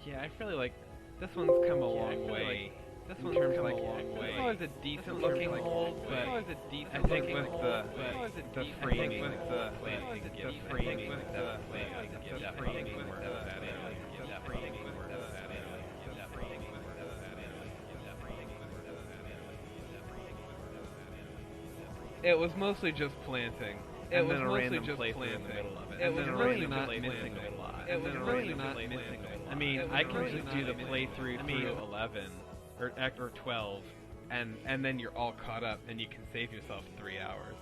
Yeah, I really like this one's come a long way. This one's come a long way. This was a decent looking hole, but I think with the framing, the framing, the framing where that it was mostly just planting, and then a random playthrough in the middle of it, and then a random playthrough in the lot, and then a random playthrough. I mean, I can just do the playthrough through 11 or 12, and then you're all caught up, and you can save yourself 3 hours.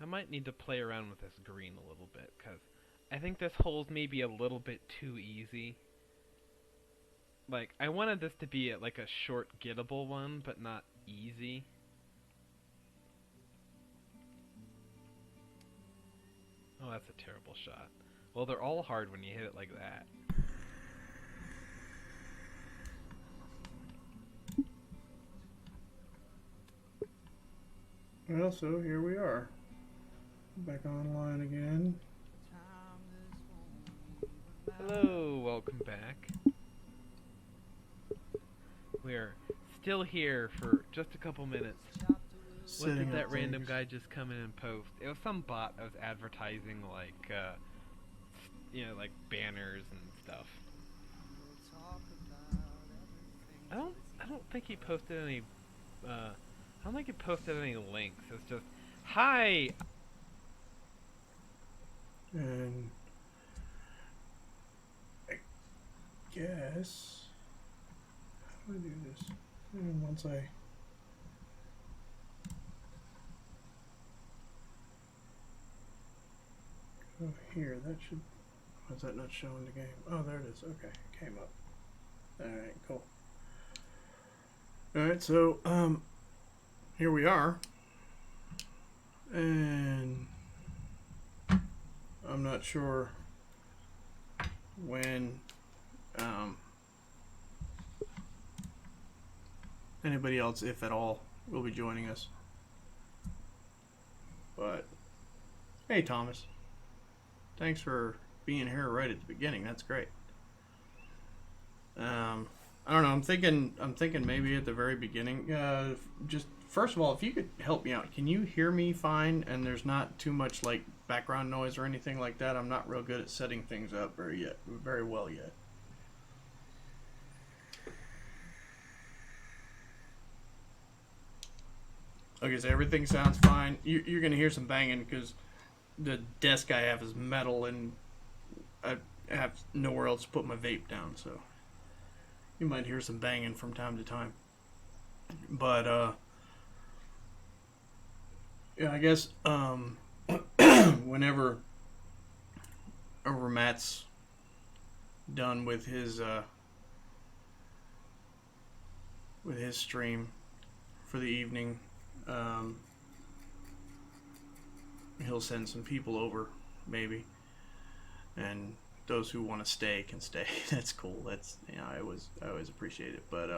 I might need to play around with this green a little bit, because I think this hole's maybe a little bit too easy. Like, I wanted this to be like a short gettable one, but not easy. Oh, that's a terrible shot. Well, they're all hard when you hit it like that. Well, so here we are. Back online again. Hello, welcome back. We're still here for just a couple minutes. What did that random guy just come in and post? It was some bot that was advertising like, like banners and stuff. I don't think he posted any. I don't think he posted any links. It's just, hi. And I guess how do I do this? And once I go here, that should. Why is that not showing the game? Oh, there it is. Okay, it came up. All right, cool. All right, so here we are, and I'm not sure when anybody else, if at all, will be joining us. But hey, Thomas, thanks for being here right at the beginning. That's great. I don't know. I'm thinking maybe at the very beginning. Just first of all, if you could help me out, can you hear me fine? And there's not too much like background noise or anything like that. I'm not real good at setting things up very well yet. Okay, so everything sounds fine. You're gonna hear some banging because the desk I have is metal and I have nowhere else to put my vape down, so you might hear some banging from time to time. But yeah, I guess whenever Matt's done with his stream for the evening, he'll send some people over, maybe, and those who want to stay can stay. That's cool. That's, I always appreciate it. But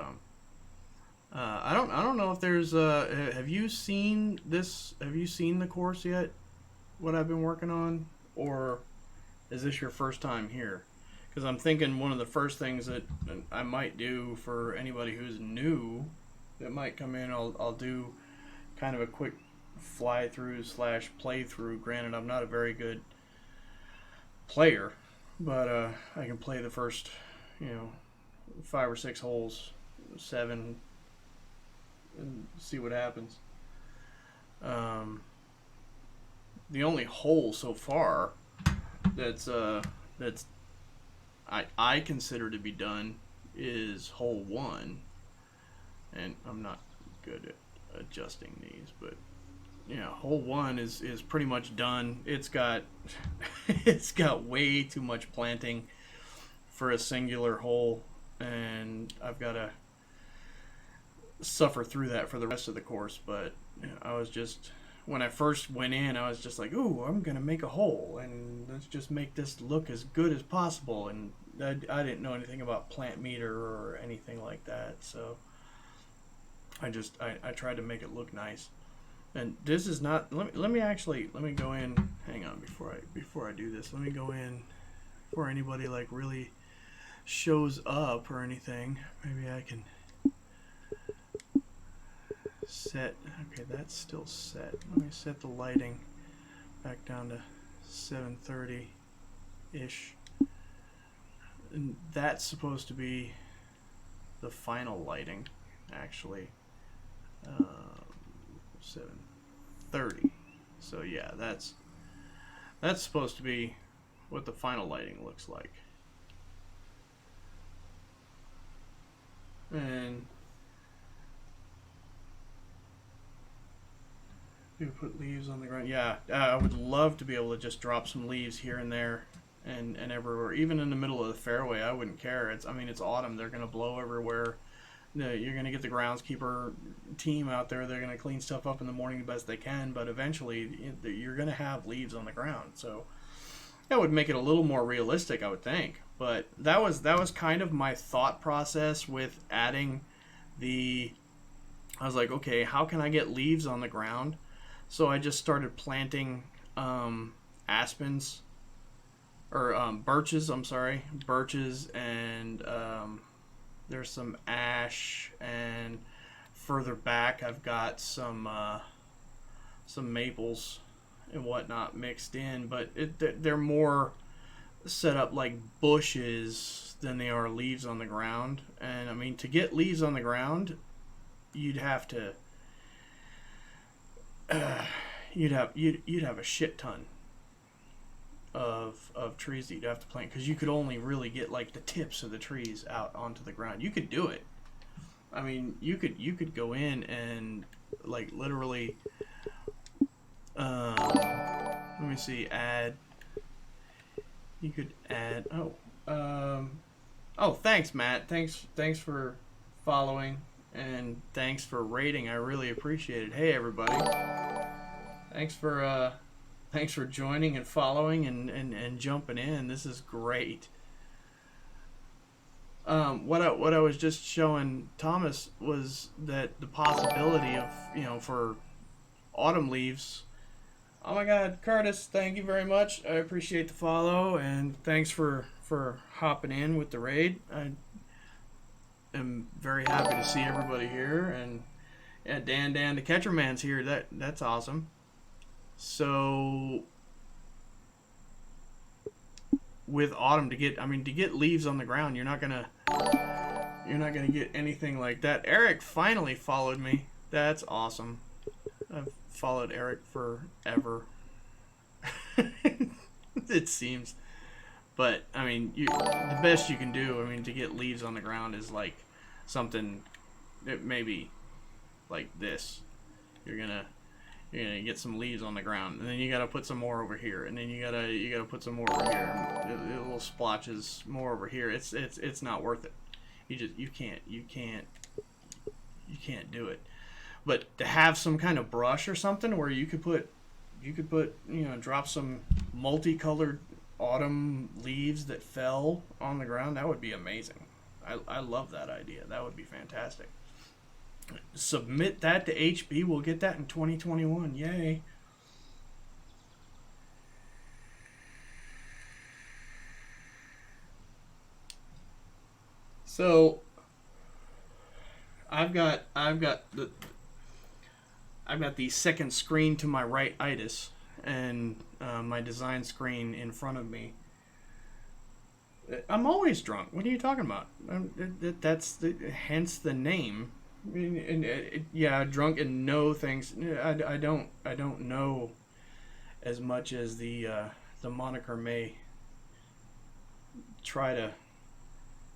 I don't know if there's have you seen this? Have you seen the course yet? What I've been working on, or is this your first time here? Because I'm thinking one of the first things that I might do for anybody who's new that might come in, I'll do kind of a quick fly through / playthrough. Granted, I'm not a very good player, but I can play the first, 5 or 6 holes, 7, and see what happens. The only hole so far that's I consider to be done is hole 1, and I'm not good at adjusting these, but hole 1 is pretty much done. It's got it's got way too much planting for a singular hole, and I've got to suffer through that for the rest of the course. But I was just, when I first went in, I was just like, ooh, I'm gonna make a hole and let's just make this look as good as possible. And I didn't know anything about plant meter or anything like that, so I tried to make it look nice. And this is not. Let me go in. Hang on, before I do this, let me go in before anybody like really shows up or anything. Maybe I can set. Okay, that's still set. Let me set the lighting back down to 730 ish. And that's supposed to be the final lighting, actually. 730. So yeah, that's supposed to be what the final lighting looks like. And you put leaves on the ground. Yeah, I would love to be able to just drop some leaves here and there and everywhere, even in the middle of the fairway. I wouldn't care. It's autumn. They're gonna blow everywhere. You're going to get the groundskeeper team out there. They're going to clean stuff up in the morning the best they can, but eventually you're going to have leaves on the ground. So that would make it a little more realistic, I would think. But that was kind of my thought process with adding I was like, okay, how can I get leaves on the ground? So I just started planting aspens or birches. I'm sorry, birches and there's some ash, and further back I've got some maples and whatnot mixed in, but they're more set up like bushes than they are leaves on the ground. And I mean, to get leaves on the ground, you'd have to you'd have a shit ton of trees that you'd have to plant, because you could only really get like the tips of the trees out onto the ground. You could do it. I mean, you could go in and like literally let me see, add, you could add, thanks Matt, thanks for following, and thanks for rating. I really appreciate it. Hey everybody, thanks for joining and following and jumping in. This is great. What I was just showing Thomas was that the possibility of, for autumn leaves. Oh my God, Curtis, thank you very much. I appreciate the follow, and thanks for hopping in with the raid. I am very happy to see everybody here, and yeah, Dan the Catcher Man's here. That's awesome. So with autumn, to get leaves on the ground, you're not gonna get anything like that. Eric finally followed me. That's awesome. I've followed Eric forever. It seems. But I mean, the best you can do, to get leaves on the ground is like something that maybe like this. You're gonna get some leaves on the ground, and then you gotta put some more over here, and then you gotta put some more over here, little splotches more over here. It's not worth it. You can't do it. But to have some kind of brush or something where you could put drop some multicolored autumn leaves that fell on the ground, that would be amazing. I love that idea. That would be fantastic. Submit that to HB. We'll get that in 2021. Yay. So I've got the second screen to my right itis, and my design screen in front of me. I'm always drunk. What are you talking about? That's hence the name. Drunk and know things. I don't know as much as the moniker may try to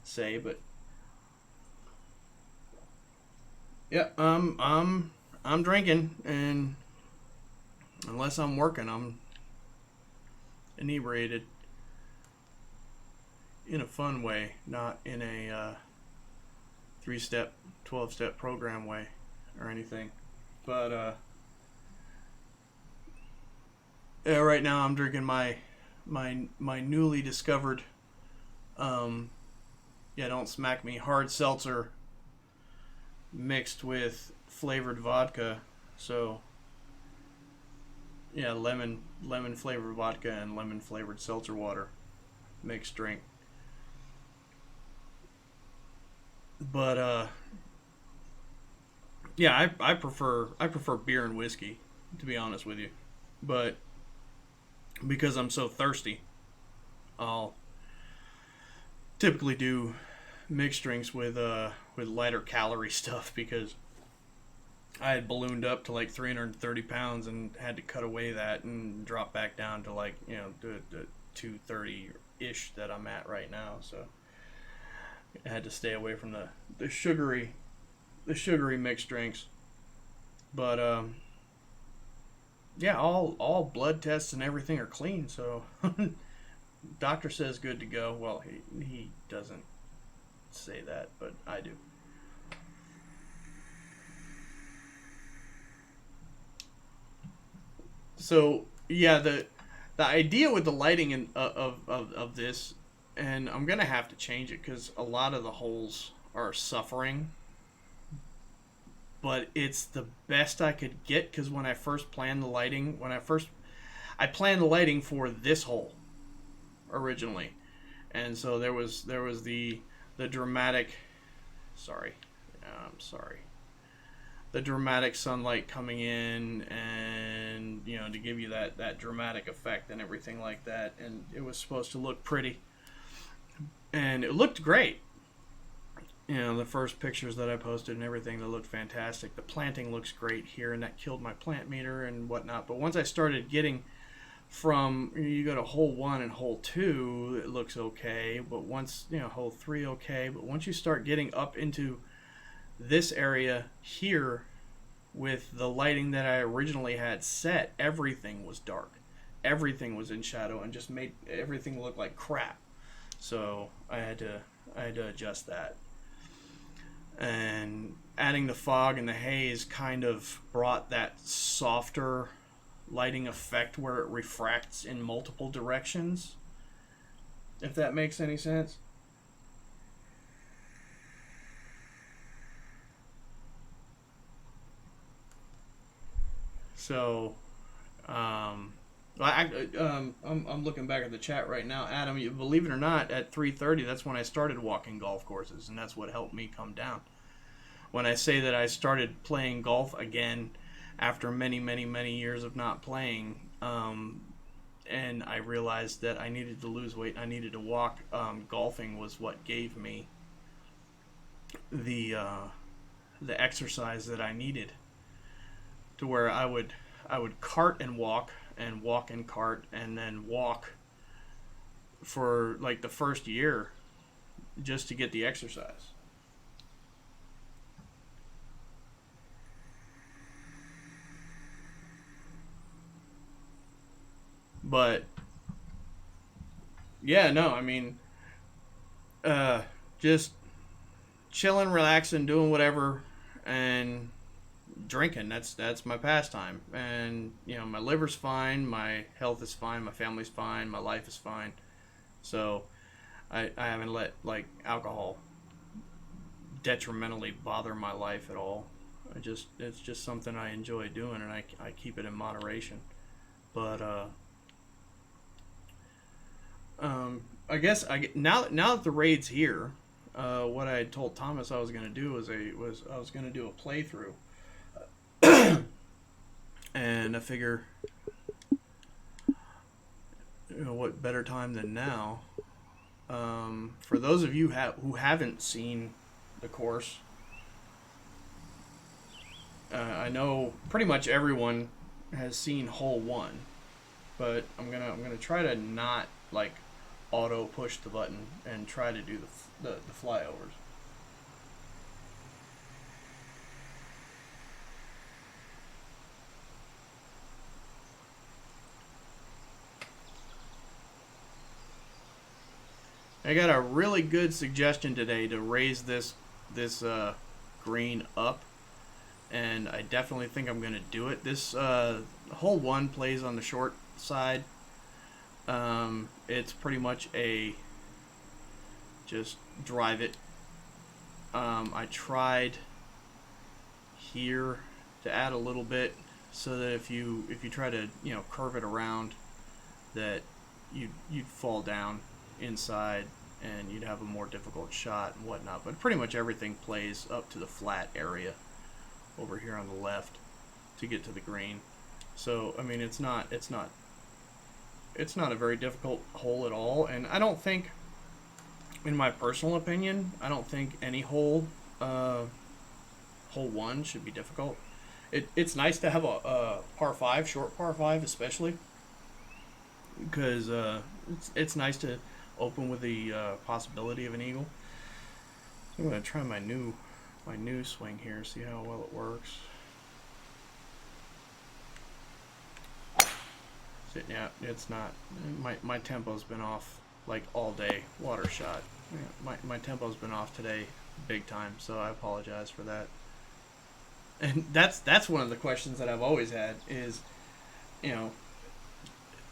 say, but yeah, I'm drinking, and unless I'm working, I'm inebriated in a fun way, not in a 3-step, 12-step program way or anything. But yeah, right now I'm drinking my newly discovered don't smack me, hard seltzer mixed with flavored vodka. So yeah, lemon flavored vodka and lemon flavored seltzer water mixed drink. But yeah, I prefer beer and whiskey, to be honest with you. But because I'm so thirsty, I'll typically do mixed drinks with lighter calorie stuff, because I had ballooned up to like 330 pounds and had to cut away that and drop back down to like, the 230 ish that I'm at right now. So I had to stay away from the sugary mixed drinks. But yeah, all blood tests and everything are clean, so doctor says good to go. Well, he doesn't say that, but I do. So yeah, the idea with the lighting of this, and I'm gonna have to change it because a lot of the holes are suffering. But it's the best I could get, because when I first planned the lighting, I planned the lighting for this hole originally, and so there was the dramatic, the dramatic sunlight coming in, and to give you that dramatic effect and everything like that, and it was supposed to look pretty, and it looked great. The first pictures that I posted and everything, that looked fantastic. The planting looks great here, and that killed my plant meter and whatnot. But once I started getting from, you go to hole 1 and hole 2, it looks okay. But once, hole 3, okay. But once you start getting up into this area here with the lighting that I originally had set, everything was dark. Everything was in shadow and just made everything look like crap. So I had to adjust that. And adding the fog and the haze kind of brought that softer lighting effect where it refracts in multiple directions, if that makes any sense. So I'm looking back at the chat right now. Adam, you believe it or not, at 3:30, that's when I started walking golf courses, and that's what helped me come down. When I say that I started playing golf again after many, many, many years of not playing, and I realized that I needed to lose weight, I needed to walk, golfing was what gave me the exercise that I needed, to where I would cart and walk and cart and then walk for like the first year just to get the exercise. But yeah, no, I mean, just chilling, relaxing, doing whatever, and drinking. That's my pastime. And my liver's fine, my health is fine, my family's fine, my life is fine. So I haven't let like alcohol detrimentally bother my life at all. It's just something I enjoy doing, and I keep it in moderation. But I guess now that the raid's here, what I had told Thomas I was going to do was I was going to do a playthrough, and I figure, what better time than now? For those of you who haven't seen the course, I know pretty much everyone has seen hole 1, but I'm gonna try to not like auto push the button and try to do the flyovers. I got a really good suggestion today to raise this this green up, and I definitely think I'm going to do it. This hole 1 plays on the short side. It's pretty much a just drive it. I tried here to add a little bit so that if you try to curve it around, that you'd fall down inside and you'd have a more difficult shot and whatnot. But pretty much everything plays up to the flat area over here on the left to get to the green. So I mean, it's not a very difficult hole at all, and I don't think, in my personal opinion, I don't think any hole 1 should be difficult. It's nice to have a par 5, short par 5 especially, because it's nice to open with the possibility of an eagle. So I'm going to try my new swing here, see how well it works. Yeah, it's not. My tempo's been off like all day. Water shot. Yeah, my tempo's been off today, big time. So I apologize for that. And that's one of the questions that I've always had is,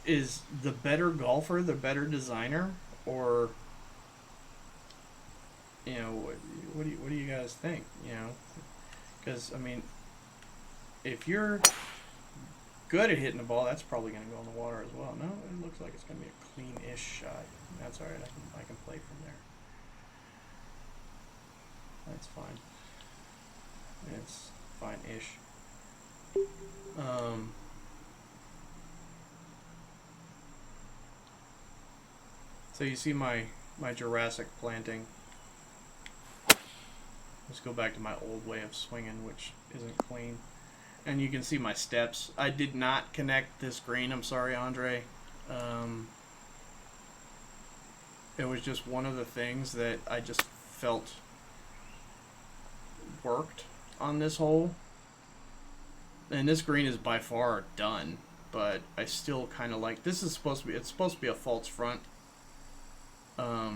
is the better golfer the better designer, or what do you guys think? Because I mean, if you're good at hitting the ball, that's probably going to go in the water as well. No, it looks like it's going to be a clean-ish shot. That's all right. I can play from there. That's fine. It's fine-ish. So you see my Jurassic planting. Let's go back to my old way of swinging, which isn't clean. And you can see my steps. I did not connect this green. I'm sorry, Andre. It was just one of the things that I just felt worked on this hole. And this green is by far done, but I still kind of like, this is supposed to be, it's supposed to be a false front. Why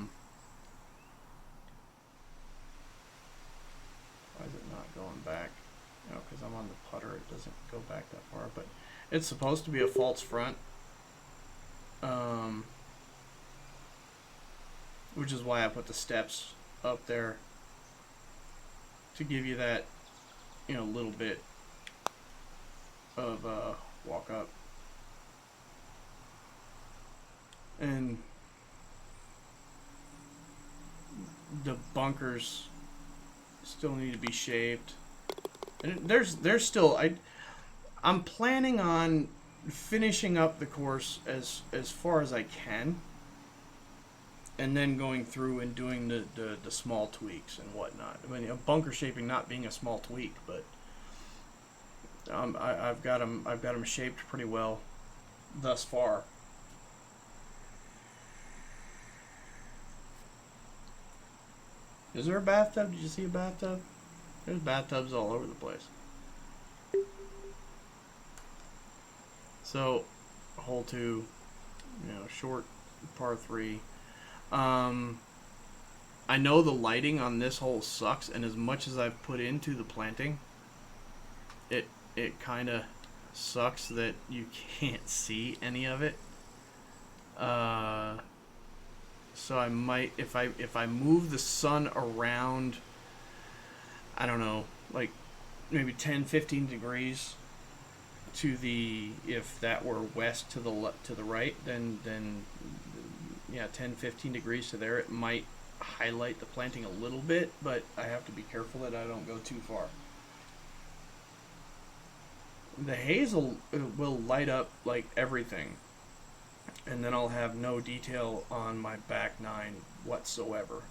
is it not going back? Because I'm on the putter, it doesn't go back that far, but it's supposed to be a false front, which is why I put the steps up there to give you that, little bit of walk up. And the bunkers still need to be shaped. And there's still, I'm planning on finishing up the course as far as I can, and then going through and doing the small tweaks and whatnot. I mean, bunker shaping not being a small tweak, but I've got them shaped pretty well thus far. Is there a bathtub? Did you see a bathtub? There's bathtubs all over the place. So, hole 2, short par 3. I know the lighting on this hole sucks, and as much as I've put into the planting, it kind of sucks that you can't see any of it. So I might, if I move the sun around, I don't know, like maybe 10-15 degrees to the, if that were west to the right, then yeah, 10-15 degrees to there, it might highlight the planting a little bit, but I have to be careful that I don't go too far. The haze will light up like everything, and then I'll have no detail on my back 9 whatsoever.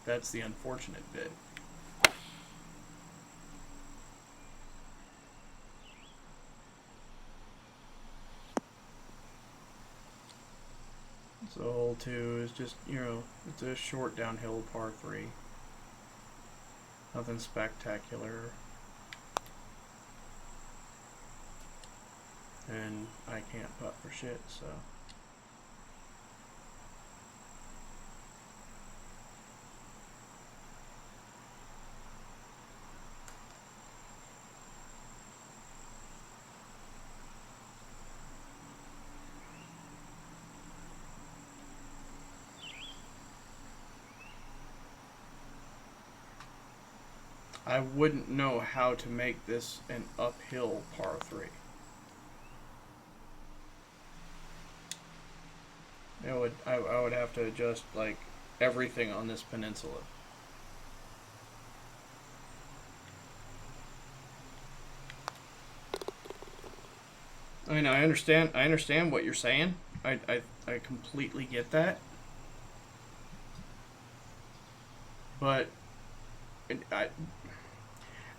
That's the unfortunate bit. So hole 2 is just, it's a short downhill par 3. Nothing spectacular. And I can't putt for shit, so. I wouldn't know how to make this an uphill par 3. I would have to adjust like everything on this peninsula. I mean, I understand what you're saying. I completely get that. But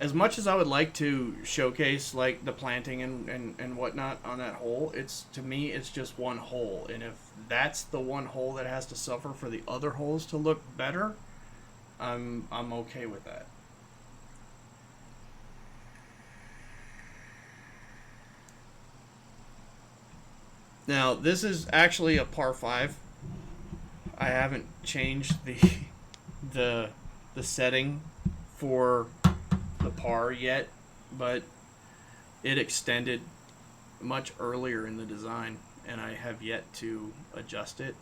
as much as I would like to showcase like the planting and whatnot on that hole, it's, to me, it's just one hole, and if that's the one hole that has to suffer for the other holes to look better, I'm okay with that. Now this is actually a par 5. I haven't changed the setting for the par yet, but it extended much earlier in the design, and I have yet to adjust it.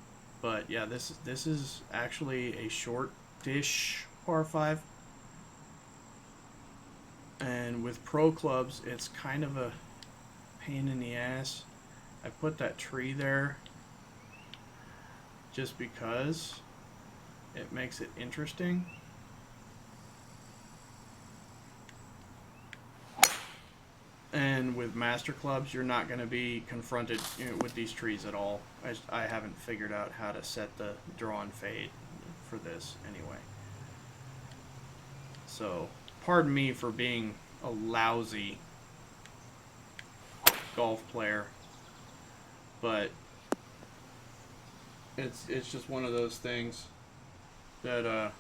But yeah, this is actually a short-ish par 5, and with pro clubs, it's kind of a pain in the ass. I put that tree there just because it makes it interesting. And with master clubs, you're not going to be confronted, with these trees at all. I haven't figured out how to set the draw and fade for this anyway. So, pardon me for being a lousy golf player, but it's just one of those things that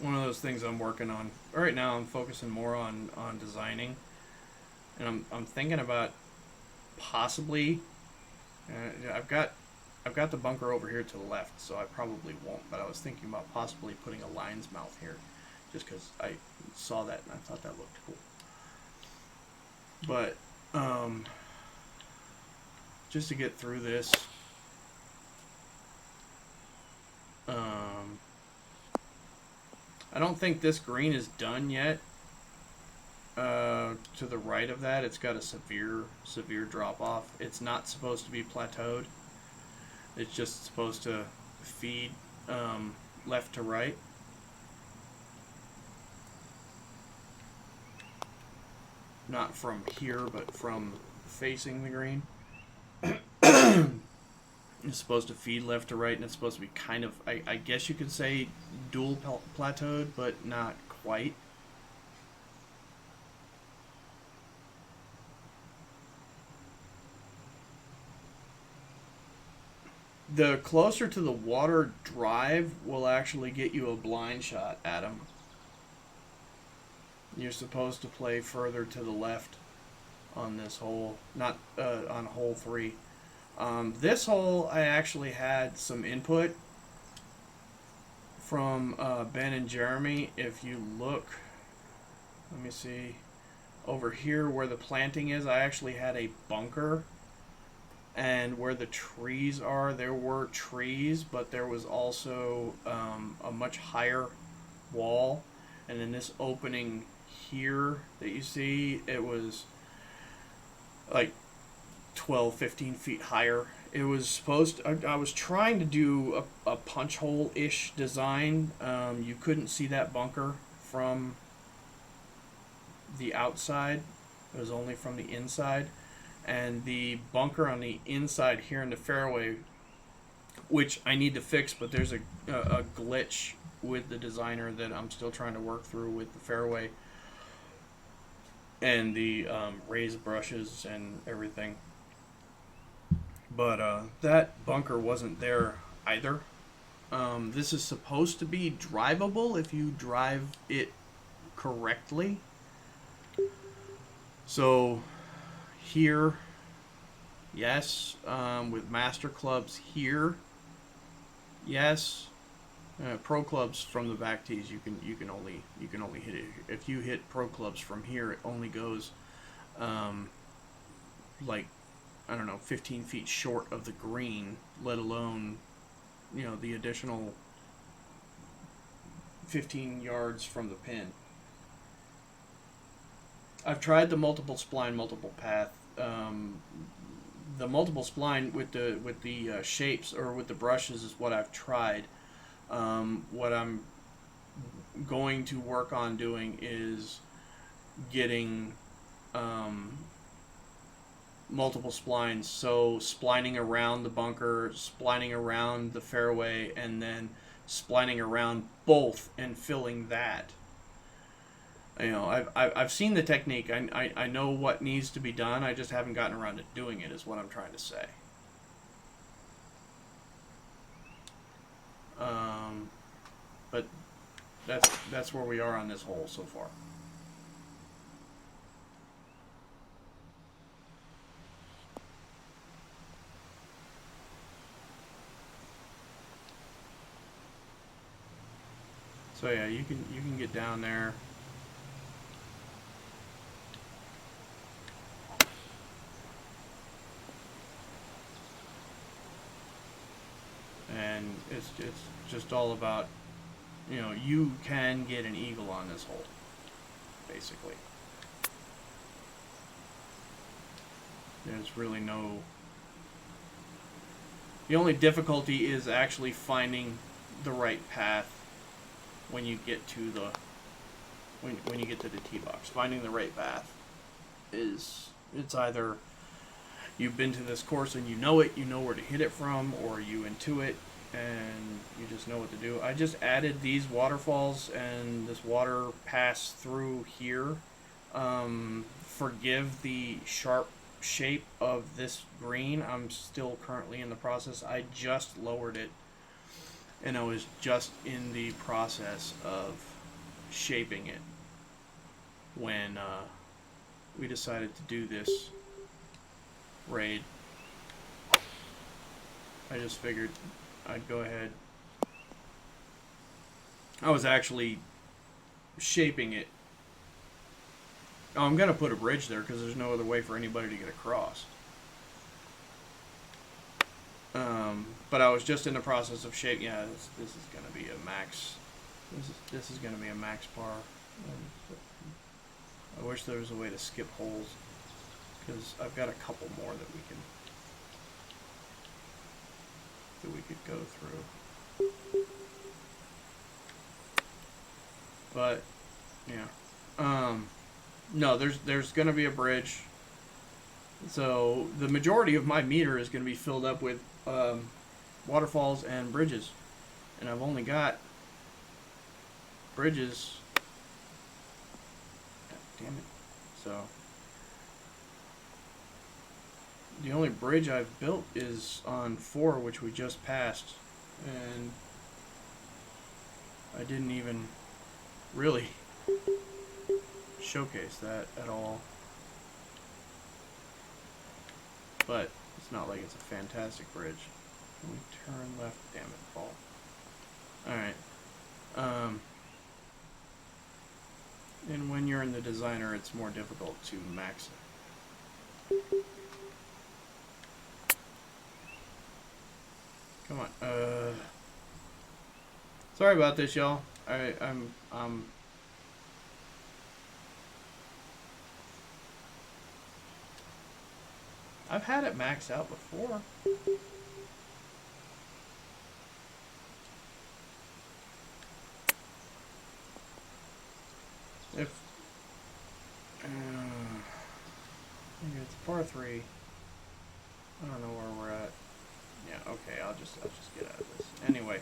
one of those things I'm working on right now. I'm focusing more on designing, and I'm thinking about possibly. I've got the bunker over here to the left, so I probably won't. But I was thinking about possibly putting a lion's mouth here, just because I saw that and I thought that looked cool. But just to get through this, I don't think this green is done yet. To the right of that, it's got a severe drop off. It's not supposed to be plateaued. It's just supposed to feed left to right. Not from here, but from facing the green. It's supposed to feed left to right, and it's supposed to be kind of, I guess you could say, dual plateaued, but not quite. The closer to the water drive will actually get you a blind shot, Adam. You're supposed to play further to the left on this hole, not on hole 3. This hole, I actually had some input from Ben and Jeremy. If you look, let me see, over here where the planting is, I actually had a bunker, and where the trees are, there were trees, but there was also a much higher wall, and in this opening here that you see, it was like 12, 15 feet higher. It was supposed to, I was trying to do a punch hole-ish design. You couldn't see that bunker from the outside. It was only from the inside. And the bunker on the inside here in the fairway, which I need to fix, but there's a glitch with the designer that I'm still trying to work through with the fairway and the raised brushes and everything. But that bunker wasn't there either. This is supposed to be drivable if you drive it correctly. So here, yes. With master clubs here, yes. Pro clubs from the back tees, you can only hit it. If you hit pro clubs from here, it only goes like, I don't know, 15 feet short of the green, let alone, the additional 15 yards from the pin. I've tried the multiple spline, multiple path. The multiple spline with the shapes or with the brushes is what I've tried. What I'm going to work on doing is getting multiple splines. So splining around the bunker, splining around the fairway, and then splining around both and filling that. You know, I've seen the technique. I know what needs to be done. I just haven't gotten around to doing it, is what I'm trying to say. But that's where we are on this hole so far. So yeah, you can get down there. And it's just all about, you know, you can get an eagle on this hole, basically. There's really no... The only difficulty is actually finding the right path when you get to the when you get to the tee box. Finding the right path is, it's either you've been to this course and you know it, you know where to hit it from, or you intuit and you just know what to do. I just added these waterfalls and this water pass through here. Forgive the sharp shape of this green. I'm still currently in the process. I just lowered it, and I was just in the process of shaping it when we decided to do this raid. I just figured I'd go ahead. I was actually shaping it. Oh, I'm gonna put a bridge there because there's no other way for anybody to get across. But I was just in the process of shaping. Yeah, this is gonna be a max. This is gonna be a max par. I wish there was a way to skip holes, because I've got a couple more that we could go through. But yeah, no, there's gonna be a bridge. So the majority of my meter is gonna be filled up with waterfalls and bridges, and I've only got bridges. God damn it! So the only bridge I've built is on 4, which we just passed, and I didn't even really showcase that at all. But it's not like it's a fantastic bridge. Can we turn left? Damn it, ball. Alright. And when you're in the designer, it's more difficult to max it. Come on. Sorry about this, y'all. I'm I've had it maxed out before. If it's par 3, I don't know where we're at. Yeah, okay, I'll just get out of this. Anyway,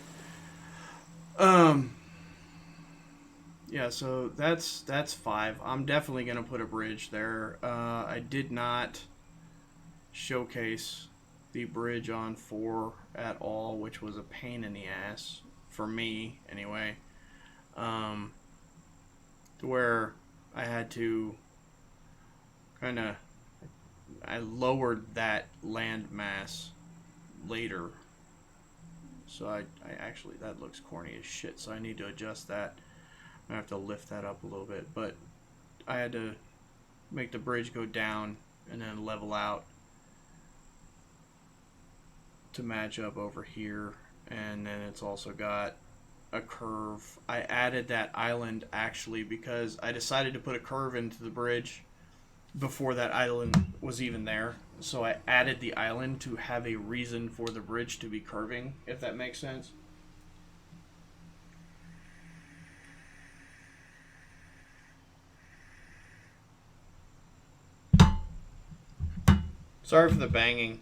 yeah, so that's 5. I'm definitely gonna put a bridge there. I did not showcase the bridge on 4 at all, which was a pain in the ass for me anyway. Where I had to I lowered that land mass later, so I actually, that looks corny as shit, so I need to adjust that. I have to lift that up a little bit, but I had to make the bridge go down and then level out to match up over here, and then it's also got a curve. I added that island actually because I decided to put a curve into the bridge before that island was even there. So I added the island to have a reason for the bridge to be curving, if that makes sense. Sorry for the banging.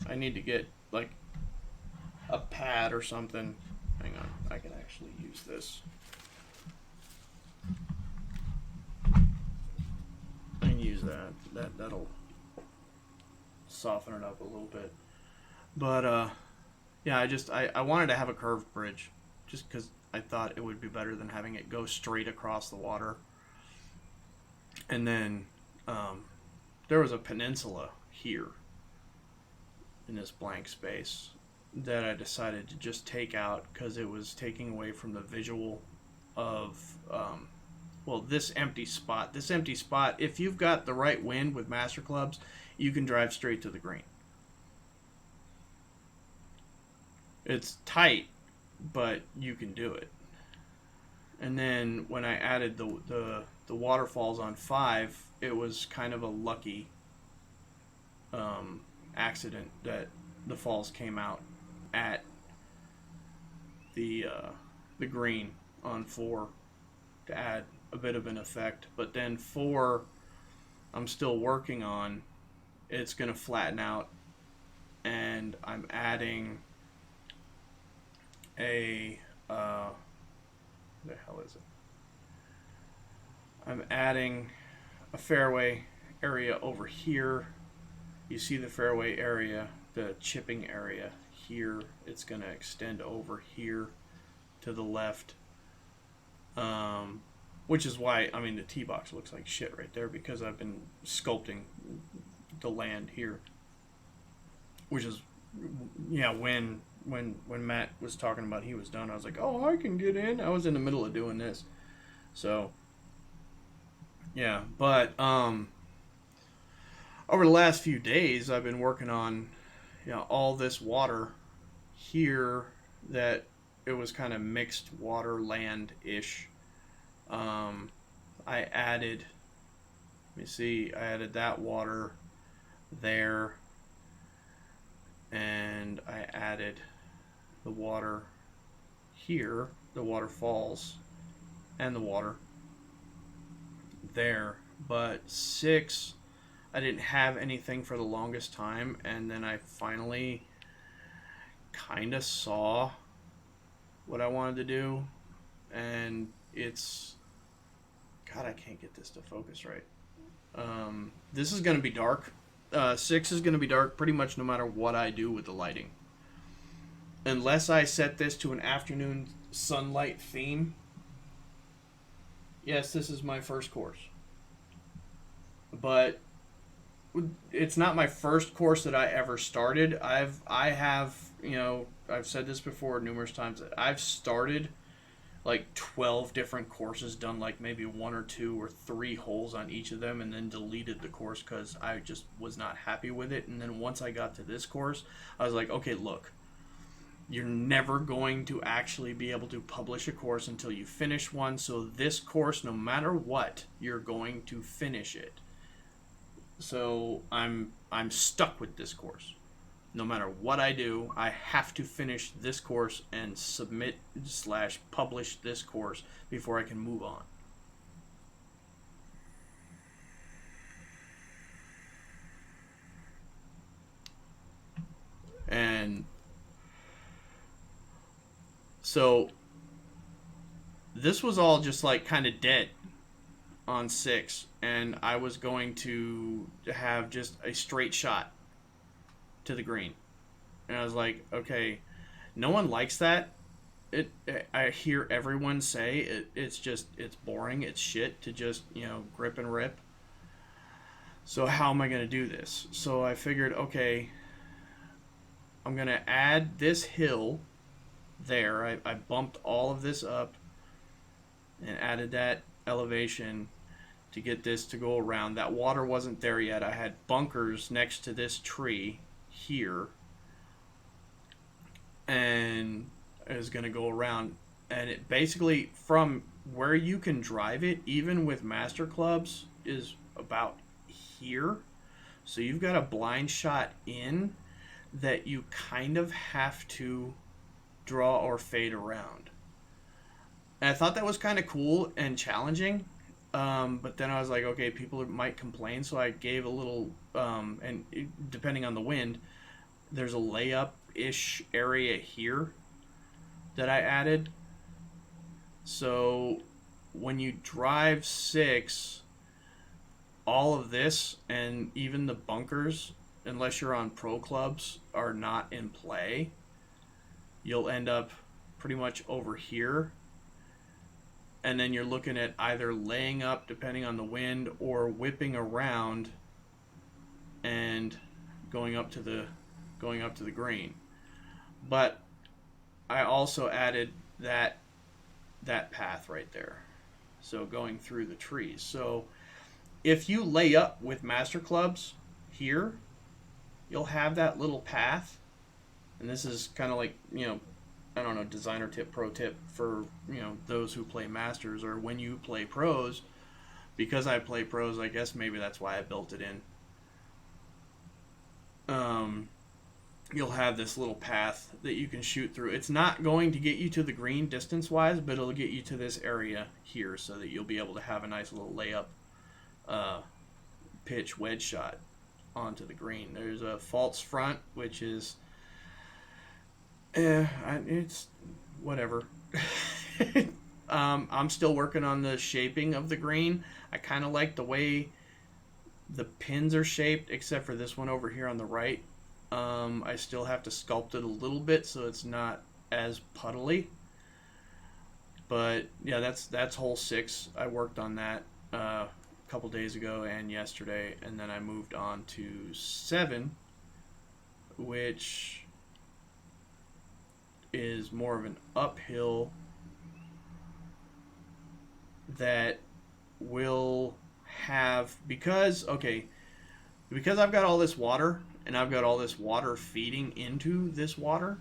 I need to get, like, a pad or something. Hang on, I can actually use this. I can use that. That'll soften it up a little bit. But, yeah, I wanted to have a curved bridge. Just because I thought it would be better than having it go straight across the water. And then, there was a peninsula here in this blank space that I decided to just take out because it was taking away from the visual of this empty spot. This empty spot, if you've got the right wind with master clubs, you can drive straight to the green. It's tight, but you can do it. And then when I added the waterfalls on 5, it was kind of a lucky accident that the falls came out at the green on 4 to add a bit of an effect. But then 4, I'm still working on. It's going to flatten out, and I'm adding a what the hell is it? I'm adding a fairway area over here. You see the fairway area, the chipping area here. It's going to extend over here to the left. Which is why, I mean, the tee box looks like shit right there because I've been sculpting the land here. Which is, yeah, when Matt was talking about he was done, I was like, oh, I can get in. I was in the middle of doing this. So, yeah, but over the last few days, I've been working on, all this water here that it was kind of mixed water land-ish. I added that water there, and I added the water here, the waterfalls, and the water there. But 6, I didn't have anything for the longest time, and then I finally kind of saw what I wanted to do, and it's... God, I can't get this to focus right. This is going to be dark. 6 is going to be dark pretty much no matter what I do with the lighting. Unless I set this to an afternoon sunlight theme. Yes, this is my first course. But it's not my first course that I ever started. I have, I've said this before numerous times. I've started like 12 different courses, done like maybe 1 or 2 or 3 holes on each of them, and then deleted the course because I just was not happy with it. And then once I got to this course, I was like, okay, look, you're never going to actually be able to publish a course until you finish one. So this course, no matter what, you're going to finish it. So I'm stuck with this course. No matter what I do, I have to finish this course and submit / publish this course before I can move on. And so this was all just like kind of dead on 6, and I was going to have just a straight shot to the green. And I was like, okay, no one likes that. I hear everyone say it's boring, it's shit to just, grip and rip. So how am I going to do this? So I figured, okay, I'm going to add this hill there. I bumped all of this up and added that elevation to get this to go around. That water wasn't there yet. I had bunkers next to this tree here, and I was going to go around. and it basically, from where you can drive it, even with master clubs, is about here. So you've got a blind shot in that you kind of have to draw or fade around. And I thought that was kind of cool and challenging. But then I was like, okay, people might complain, so I gave a little, depending on the wind, there's a layup-ish area here that I added. So when you drive 6, all of this and even the bunkers, unless you're on pro clubs, are not in play. You'll end up pretty much over here. And then you're looking at either laying up, depending on the wind, or whipping around and going up to the green. But I also added that path right there, so going through the trees. So if you lay up with master clubs here, you'll have that little path, and this is kind of like, I don't know, designer tip, pro tip for, those who play masters, or when you play pros. Because I play pros, I guess maybe that's why I built it in. You'll have this little path that you can shoot through. It's not going to get you to the green distance-wise, but it'll get you to this area here so that you'll be able to have a nice little layup pitch wedge shot onto the green. There's a false front, which is it's whatever. I'm still working on the shaping of the green. I kind of like the way the pins are shaped, except for this one over here on the right. I still have to sculpt it a little bit so it's not as puddly. But yeah, that's hole 6. I worked on that a couple days ago and yesterday, and then I moved on to 7, which is more of an uphill that will have, because I've got all this water, and I've got all this water feeding into this water,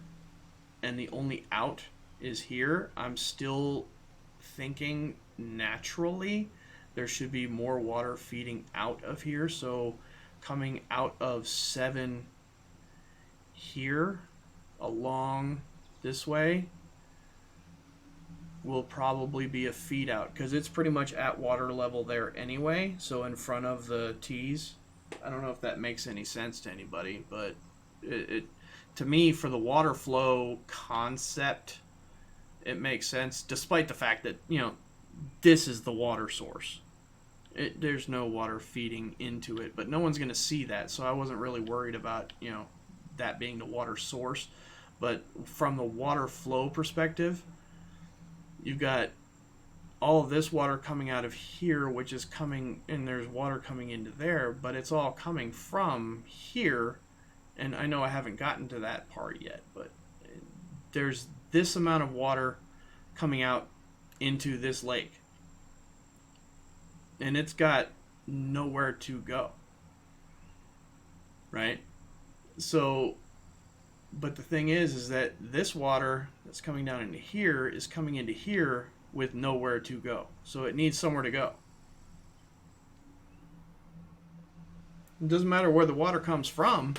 and the only out is here. I'm still thinking naturally there should be more water feeding out of here, so coming out of 7 here along this way will probably be a feed out, because it's pretty much at water level there anyway, so in front of the tees. I don't know if that makes any sense to anybody, but it to me, for the water flow concept, it makes sense, despite the fact that, this is the water source. There's no water feeding into it, but no one's going to see that, so I wasn't really worried about, that being the water source. But from the water flow perspective, you've got all of this water coming out of here, which is coming, and there's water coming into there, but it's all coming from here. And I know I haven't gotten to that part yet, but there's this amount of water coming out into this lake, and it's got nowhere to go, right? So, but the thing is that this water that's coming down into here is coming into here with nowhere to go. So it needs somewhere to go. It doesn't matter where the water comes from.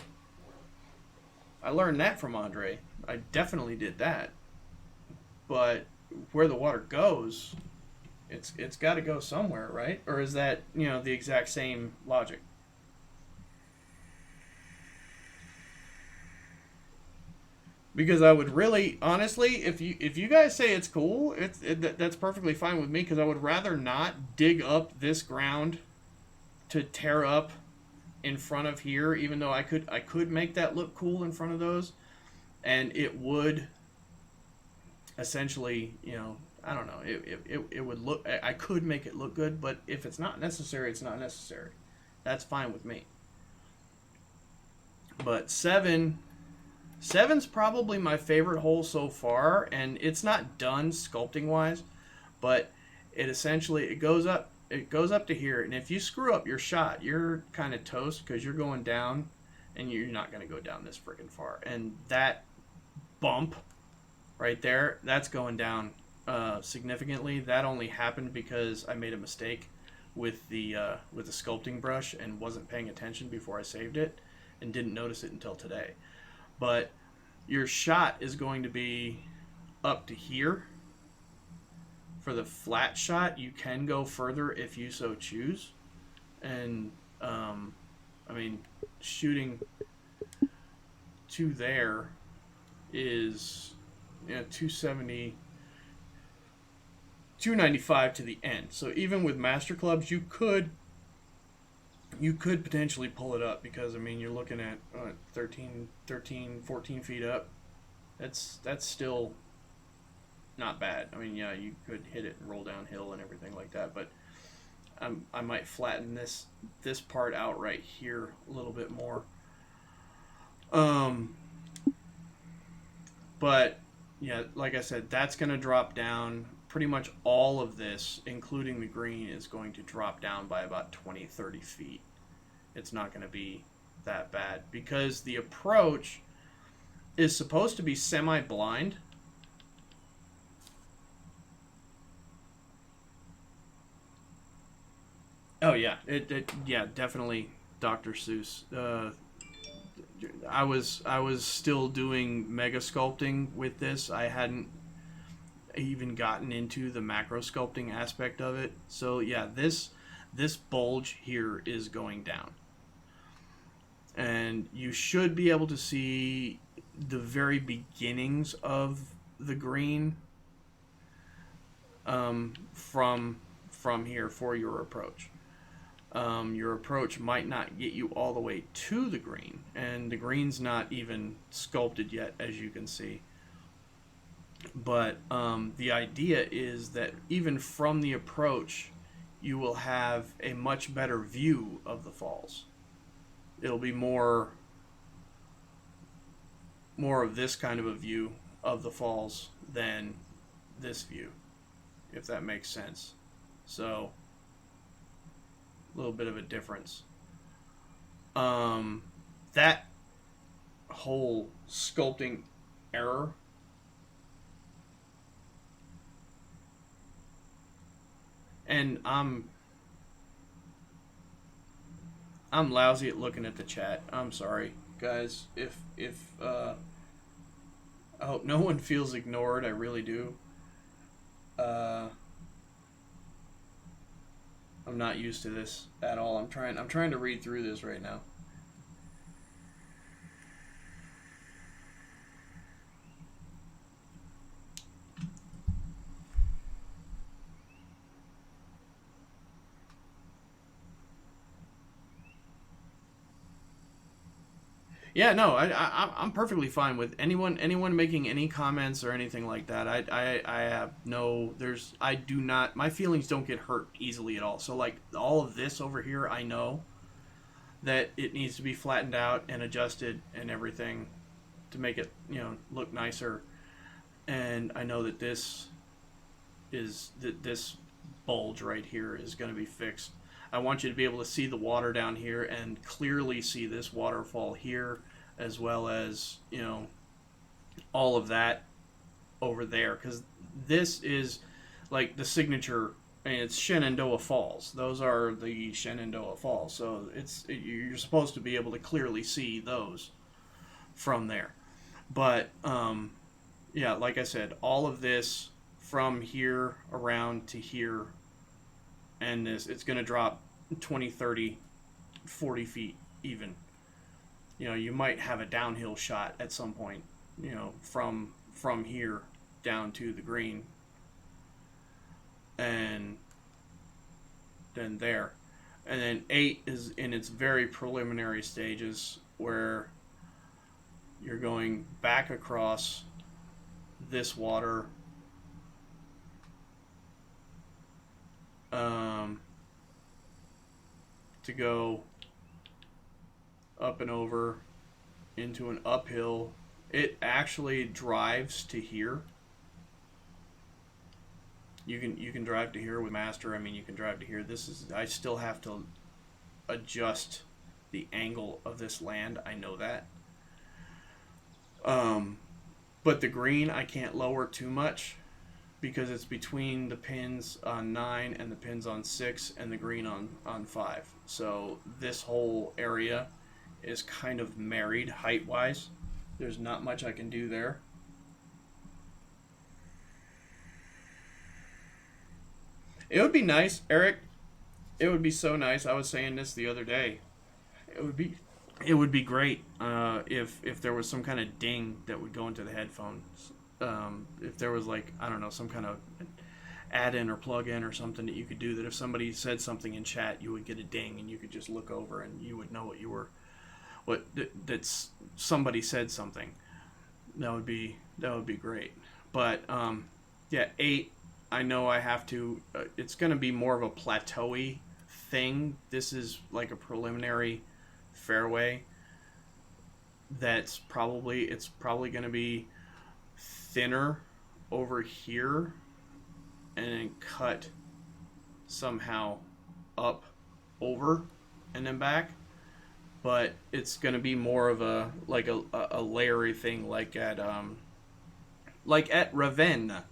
I learned that from Andre. I definitely did that. But where the water goes, it's got to go somewhere, right? Or is that, the exact same logic? Because I would really, honestly, if you guys say it's cool, that's perfectly fine with me, because I would rather not dig up this ground to tear up in front of here, even though I could make that look cool in front of those, and it would essentially, I don't know, it would look, I could make it look good, but if it's not necessary, it's not necessary. That's fine with me. But 7's probably my favorite hole so far, and it's not done sculpting wise, but it essentially goes up to here, and if you screw up your shot, you're kind of toast, because you're going down, and you're not going to go down this freaking far. And that bump right there, that's going down significantly. That only happened because I made a mistake with the sculpting brush and wasn't paying attention before I saved it, and didn't notice it until today. But your shot is going to be up to here. For the flat shot, you can go further if you so choose. And, I mean, shooting to there is 270, 295 to the end. So even with master clubs, you could potentially pull it up, because I mean you're looking at 13, 14 feet up. That's still not bad. I mean, yeah, you could hit it and roll downhill and everything like that, but I might flatten this part out right here a little bit more. But yeah, like I said, that's going to drop down. Pretty much all of this, including the green, is going to drop down by about 20, 30 feet. It's not going to be that bad, because the approach is supposed to be semi-blind. Oh yeah, yeah, definitely Dr. Seuss. I was still doing mega sculpting with this. I hadn't even gotten into the macro sculpting aspect of it. So yeah, this bulge here is going down. And you should be able to see the very beginnings of the green from here for your approach. Your approach might not get you all the way to the green, and the green's not even sculpted yet, as you can see. But the idea is that even from the approach, you will have a much better view of the falls. It'll be more of this kind of a view of the falls than this view, if that makes sense. So a little bit of a difference. That whole sculpting error and I'm lousy at looking at the chat. I'm sorry, guys. If I hope no one feels ignored. I really do. I'm not used to this at all. I'm trying to read through this right now. Yeah, no, I'm perfectly fine with anyone making any comments or anything like that. I have no, I do not, my feelings don't get hurt easily at all. So like all of this over here, I know that it needs to be flattened out and adjusted and everything to make it, look nicer. And I know that this bulge right here is going to be fixed. I want you to be able to see the water down here and clearly see this waterfall here, as well as, all of that over there. Because this is like the signature, and it's Shenandoah Falls. Those are the Shenandoah Falls. So you're supposed to be able to clearly see those from there. But, yeah, like I said, all of this from here around to here, and it's going to drop 20, 30, 40 feet even. You might have a downhill shot at some point, from here down to the green, and then there. And then 8 is in its very preliminary stages, where you're going back across this water, to go up and over into an uphill. It actually drives to here. You can drive to here with master. I mean, you can drive to here. I still have to adjust the angle of this land. I know that. But the green, I can't lower too much. because it's between the pins on 9 and the pins on 6 and the green on 5. So this whole area is kind of married height-wise. There's not much I can do there. It would be nice, Eric. It would be so nice. I was saying this the other day. It would be great if there was some kind of ding that would go into the headphones. If there was, like, I don't know, some kind of add-in or plug-in or something that you could do, that if somebody said something in chat, you would get a ding and you could just look over and you would know that's somebody said something. That would be great. But yeah, 8. I know I have to. It's going to be more of a plateau-y thing. This is like a preliminary fairway. It's probably going to be thinner over here and then cut somehow up over and then back. But it's going to be more of a layery thing, like at Ravenna.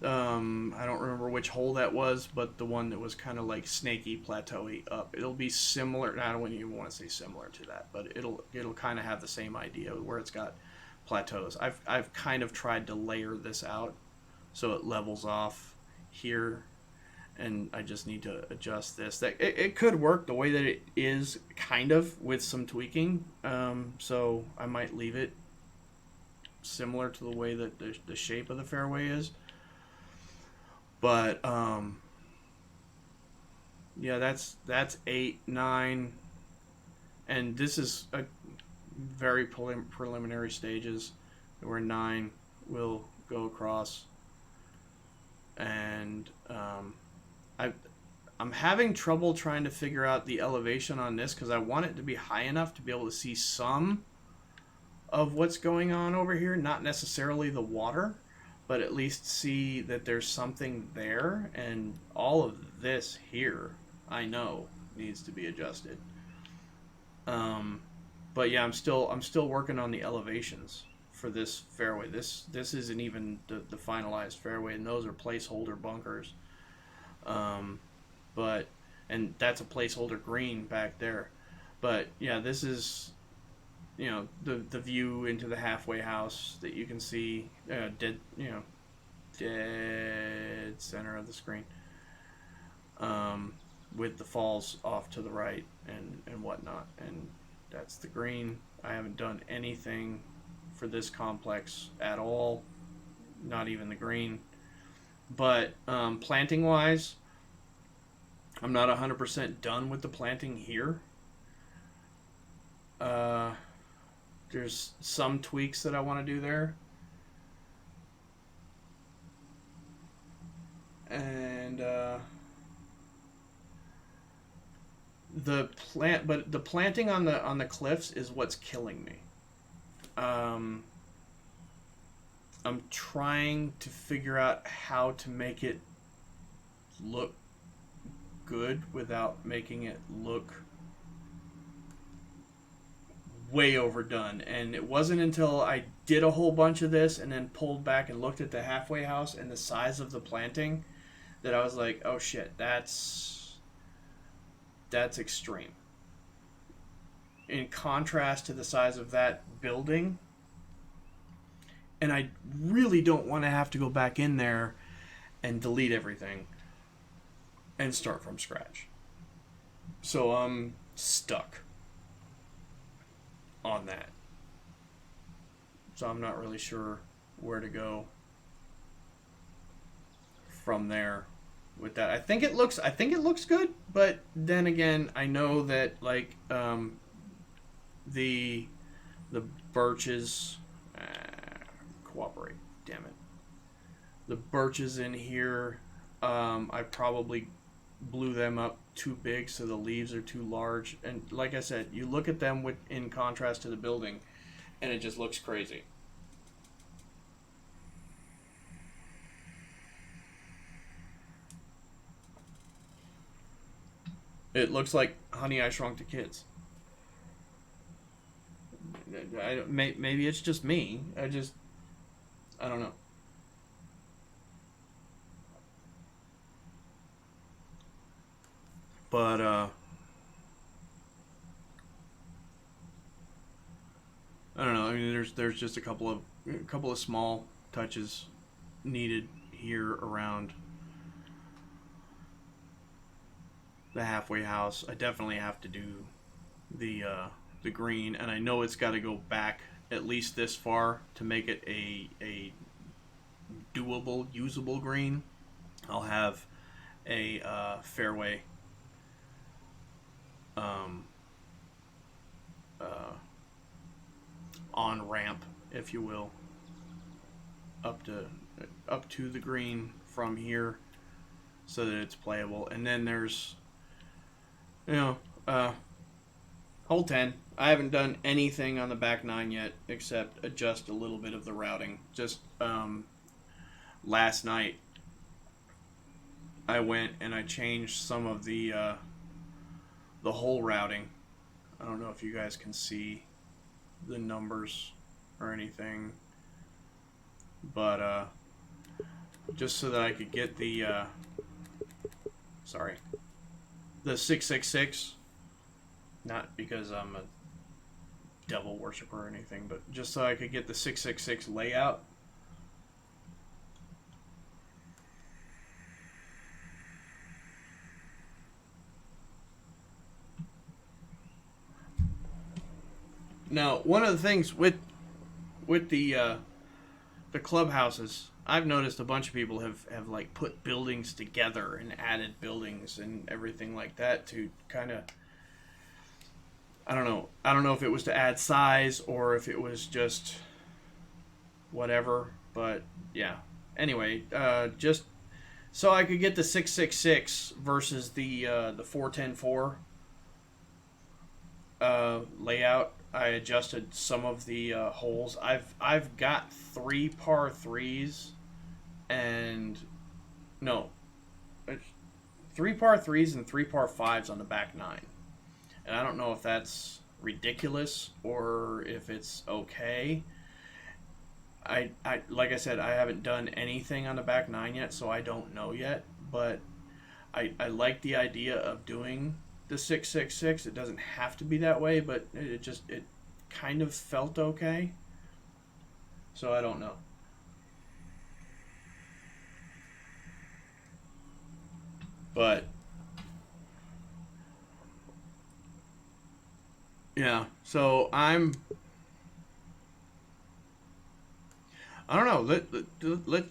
I don't remember which hole that was, but the one that was kind of like snaky, plateau-y up. It'll be similar. I don't even want to say similar to that, but it'll kind of have the same idea where it's got plateaus. I've kind of tried to layer this out so it levels off here, and I just need to adjust this. That it could work the way that it is, kind of, with some tweaking. So I might leave it similar to the way that the shape of the fairway is. But yeah, that's 8, 9, and this is a very preliminary stages where 9 will go across, and I'm having trouble trying to figure out the elevation on this because I want it to be high enough to be able to see some of what's going on over here, not necessarily the water, but at least see that there's something there. And all of this here, I know, needs to be adjusted. But yeah, I'm still working on the elevations for this fairway. This isn't even the finalized fairway, and those are placeholder bunkers. And that's a placeholder green back there. But yeah, this is, the view into the halfway house that you can see dead center of the screen, with the falls off to the right and whatnot. And that's the green. I haven't done anything for this complex at all, not even the green. But planting wise, I'm not 100% done with the planting here. There's some tweaks that I want to do there. And the planting on the cliffs is what's killing me. I'm trying to figure out how to make it look good without making it look way overdone. And it wasn't until I did a whole bunch of this and then pulled back and looked at the halfway house and the size of the planting that I was like, oh shit, that's extreme. In contrast to the size of that building. And I really don't want to have to go back in there and delete everything and start from scratch. So I'm stuck on that. So I'm not really sure where to go from there with that. I think it looks good, but then again, I know that like the birches cooperate, damn it. The birches in here, I probably blew them up too big, so the leaves are too large. And like I said, you look at them in contrast to the building, and it just looks crazy. It looks like Honey, I Shrunk the Kids. Maybe it's just me. I don't know. But I don't know. I mean, there's just a couple of small touches needed here around the halfway house. I definitely have to do the green, and I know it's got to go back at least this far to make it a doable, usable green. I'll have a fairway um, uh, on ramp, if you will, up to the green from here, so that it's playable. And then there's, hole 10. I haven't done anything on the back 9 yet except adjust a little bit of the routing. Just last night I went and I changed some of the hole routing. I don't know if you guys can see the numbers or anything, but just so that I could get the 666, not because I'm a devil worshiper or anything, but just so I could get the 666 layout. Now, one of the things with the clubhouses, I've noticed a bunch of people have like put buildings together and added buildings and everything like that to kind of, I don't know if it was to add size or if it was just whatever, but yeah. Anyway, just so I could get the 666 versus the 410-4 layout, I adjusted some of the holes. I've got 3 par 3s and no, 3 par 3s and 3 par 5s on the back 9. And I don't know if that's ridiculous or if it's okay. I like I said, I haven't done anything on the back 9 yet, so I don't know yet. But I like the idea of doing the 666. It doesn't have to be that way, but it kind of felt okay. So I don't know. But yeah, so I don't know.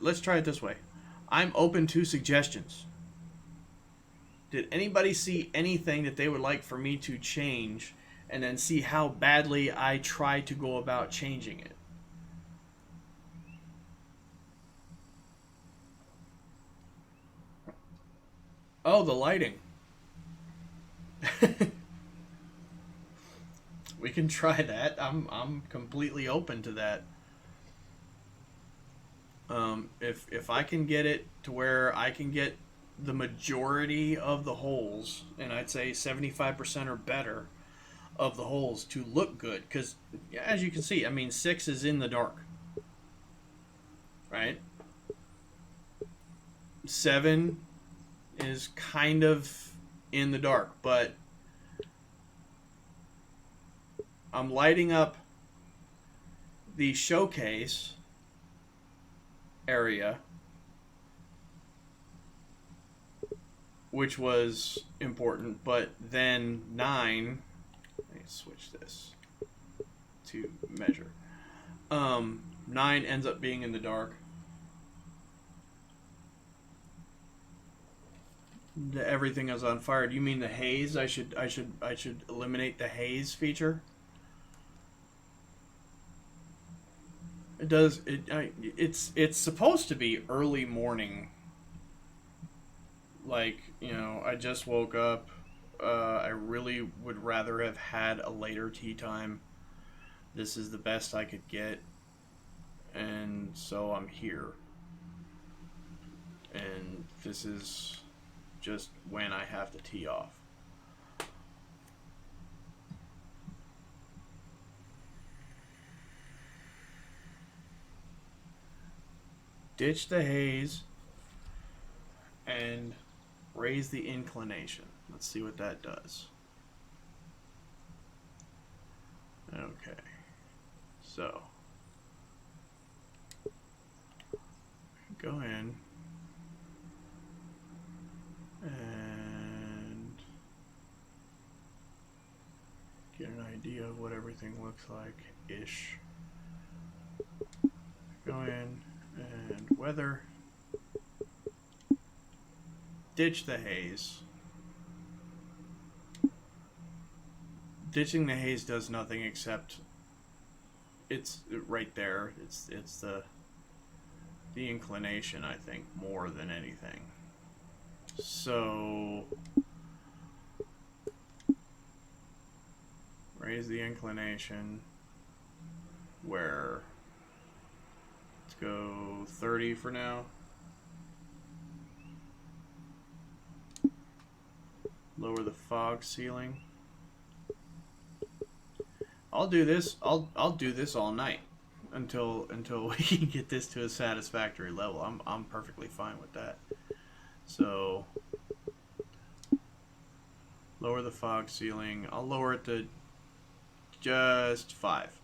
Let's try it this way. I'm open to suggestions. Did anybody see anything that they would like for me to change, and then see how badly I try to go about changing it? Oh, the lighting. We can try that. I'm completely open to that. If I can get it to where I can get the majority of the holes, and I'd say 75% or better of the holes to look good, because as you can see, I mean, 6 is in the dark, right? 7 is kind of in the dark, but I'm lighting up the showcase area, which was important, but then 9, let me switch this to measure. 9 ends up being in the dark. Everything is on fire. Do you mean the haze? I should eliminate the haze feature. It does. It's supposed to be early morning. Like, I just woke up. I really would rather have had a later tea time. This is the best I could get, and so I'm here. And this is just when I have to tee off. Ditch the haze and raise the inclination. Let's see what that does. Okay. So, go in and get an idea of what everything looks like-ish. Go in and weather. Ditch the haze. Ditching the haze does nothing except it's right there. It's the inclination, I think, more than anything. So raise the inclination where, let's go 30 for now. Lower the fog ceiling. I'll do this. I'll do this all night until we can get this to a satisfactory level. I'm perfectly fine with that. So lower the fog ceiling. I'll lower it to just 5.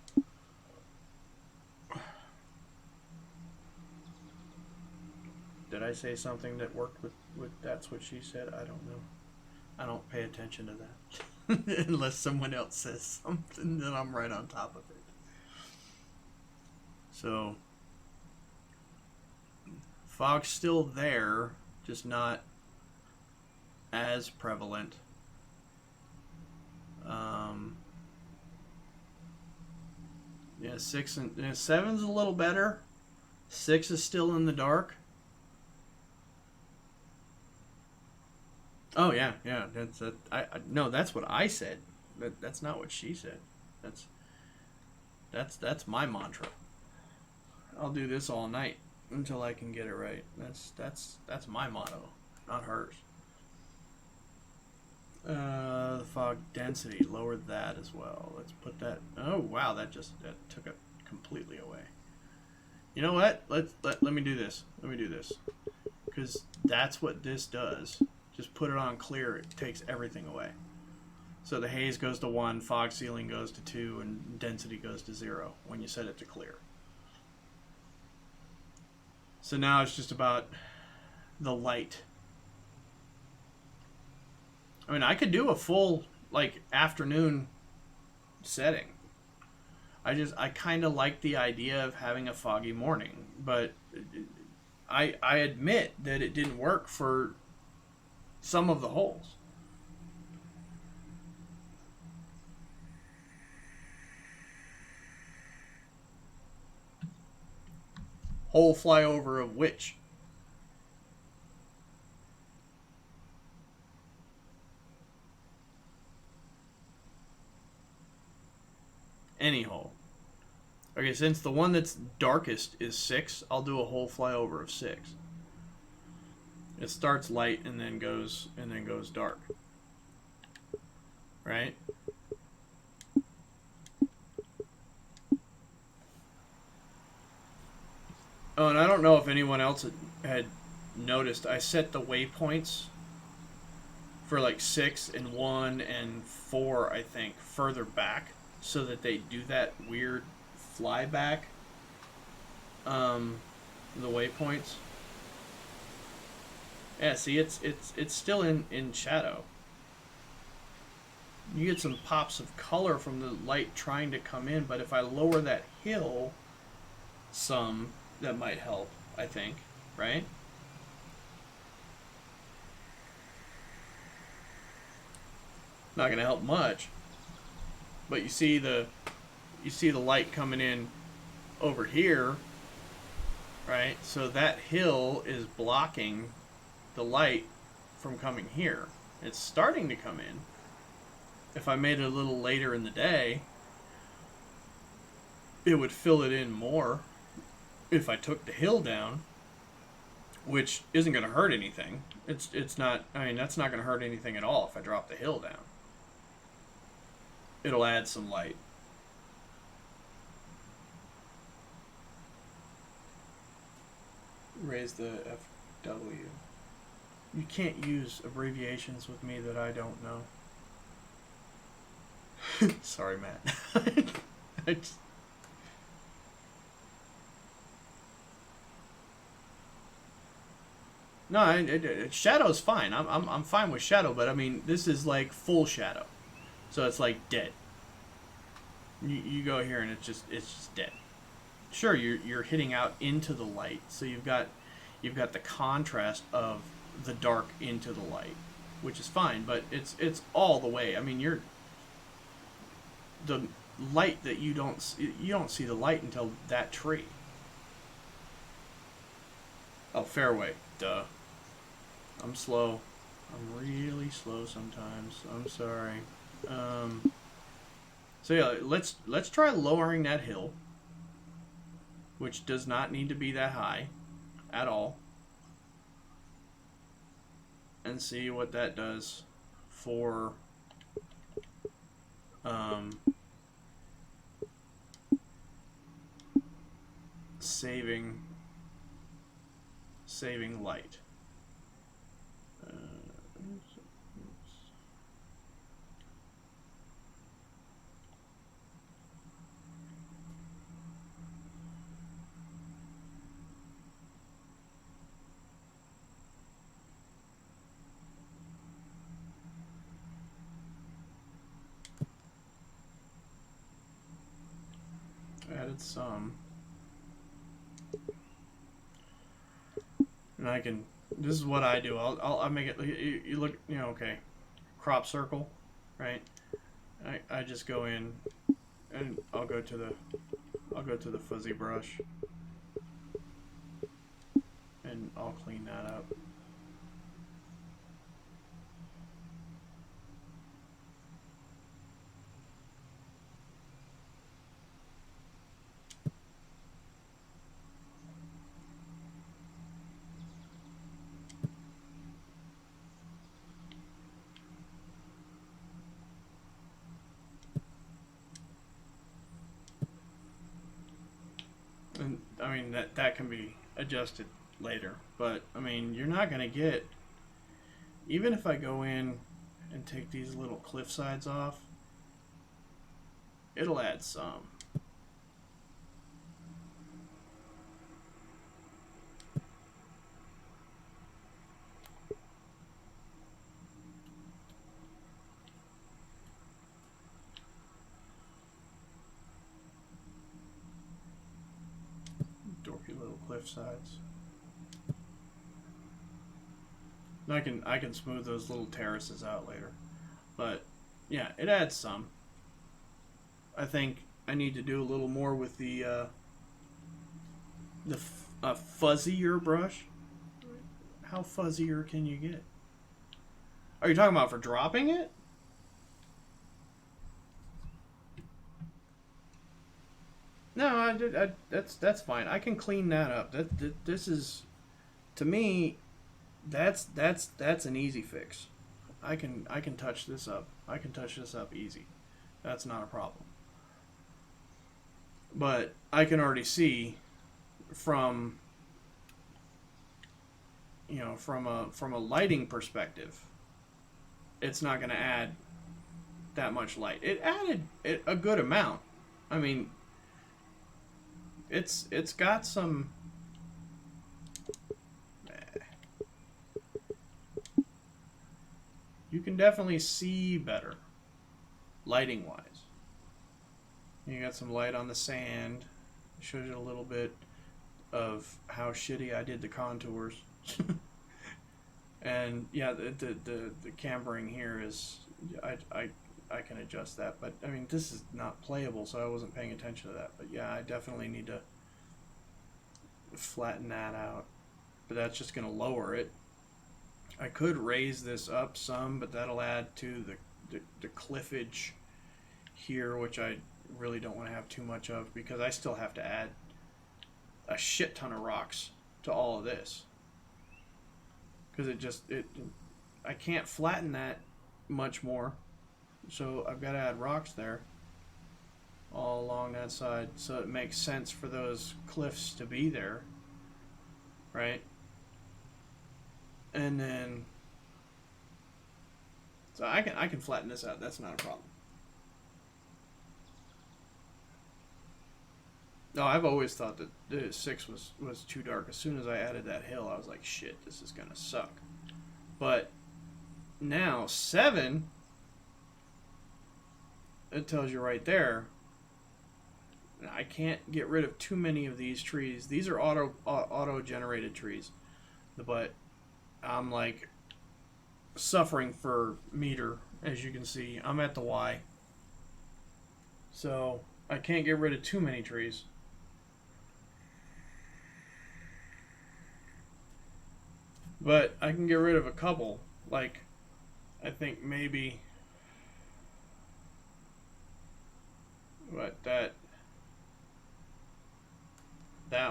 Did I say something that worked with that's what she said? I don't know. I don't pay attention to that. Unless someone else says something, then I'm right on top of it. So, fog's still there, just not as prevalent. Yeah, 6 and 7's a little better. 6 is still in the dark. Oh yeah. That's no, that's what I said. That's not what she said. That's my mantra. I'll do this all night until I can get it right. That's my motto, not hers. The fog density, lower that as well. Let's put that. Oh wow, that took it completely away. You know what? Let me do this. Because that's what this does. Just put it on clear, it takes everything away. So the haze goes to 1, fog ceiling goes to 2, and density goes to 0 when you set it to clear. So now it's just about the light. I mean, I could do a full, afternoon setting. I kind of like the idea of having a foggy morning, but I admit that it didn't work for some of the holes. Hole flyover of which? Any hole. Okay, since the one that's darkest is 6, I'll do a hole flyover of 6. It starts light and then goes dark. Right? Oh, and I don't know if anyone else had noticed, I set the waypoints for 6 and 1 and 4, I think, further back so that they do that weird flyback. The waypoints. Yeah, see, it's still in shadow. You get some pops of color from the light trying to come in, but if I lower that hill some, that might help, I think, right? Not going to help much, but you see the light coming in over here, right? So that hill is blocking the light from coming here. It's starting to come in. If I made it a little later in the day, it would fill it in more. If I took the hill down, which isn't going to hurt anything. It's not, I mean, that's not going to hurt anything at all if I drop the hill down. It'll add some light. Raise the FW. You can't use abbreviations with me that I don't know. Sorry, Matt. No, Shadow's fine. I'm fine with Shadow, but I mean, this is like full Shadow, so it's like dead. You go here and it's just dead. Sure, you're hitting out into the light, so you've got the contrast of the dark into the light, which is fine, but it's all the way. I mean, the light that you don't see the light until that tree. Oh, fairway, duh. I'm slow. I'm really slow sometimes. I'm sorry. So yeah, let's try lowering that hill, which does not need to be that high at all, and see what that does for saving light. Added some, and I can. This is what I do. I'll make it. You look. Okay. Crop circle, right? I just go in, and I'll go to the fuzzy brush, and I'll clean that up. And I mean that can be adjusted later, but I mean you're not gonna get, even if I go in and take these little cliff sides off, it'll add some. Dorky little cliff sides. And I can smooth those little terraces out later, but yeah, it adds some. I think I need to do a little more with the fuzzier brush. How fuzzier can you get? Are you talking about for dropping it? No, that's fine. I can clean that up. This is, to me, that's an easy fix. I can touch this up. I can touch this up easy. That's not a problem. But I can already see from from a lighting perspective, it's not going to add that much light. It added a good amount. I mean, it's got some. You can definitely see better, lighting wise. You got some light on the sand. It shows you a little bit of how shitty I did the contours. And yeah, the cambering here is, I can adjust that, but I mean this is not playable, so I wasn't paying attention to that. But yeah, I definitely need to flatten that out, but that's just going to lower it. I could raise this up some, but that'll add to the cliffage here, which I really don't want to have too much of, because I still have to add a shit ton of rocks to all of this, because I can't flatten that much more, so I've got to add rocks there all along that side, so it makes sense for those cliffs to be there, right? And then, so I can flatten this out. That's not a problem. No, I've always thought that the 6 was too dark. As soon as I added that hill, I was like, shit, this is gonna suck. But now 7, it tells you right there. I can't get rid of too many of these trees. These are auto generated trees, but I'm like suffering for meter. As you can see, I'm at the Y, so I can't get rid of too many trees. But I can get rid of a couple. Like, I think maybe what that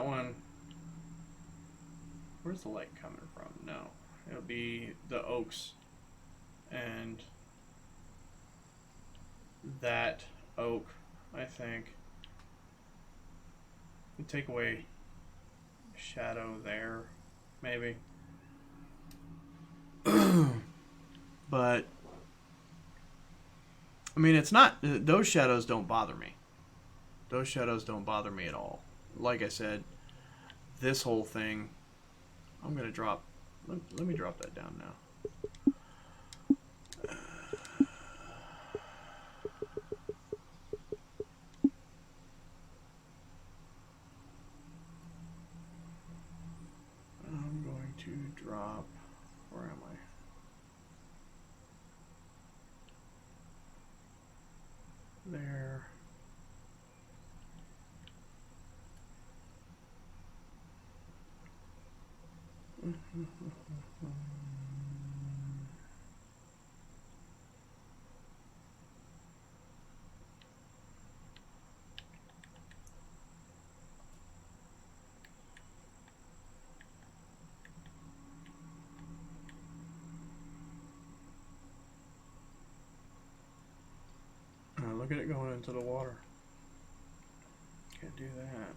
one. Where's the light coming from? No, it'll be the oaks and that oak. I think we take away shadow there, maybe. But I mean, it's not, those shadows don't bother me. Those shadows don't bother me at all. Like I said, this whole thing, I'm gonna drop. Let me drop that down now. I'm going to drop. Where am I? There. Look at it going into the water. Can't do that.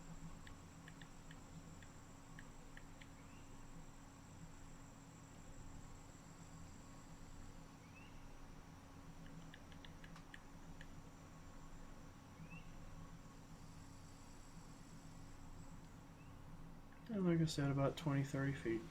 And like I said, about 20-30 feet.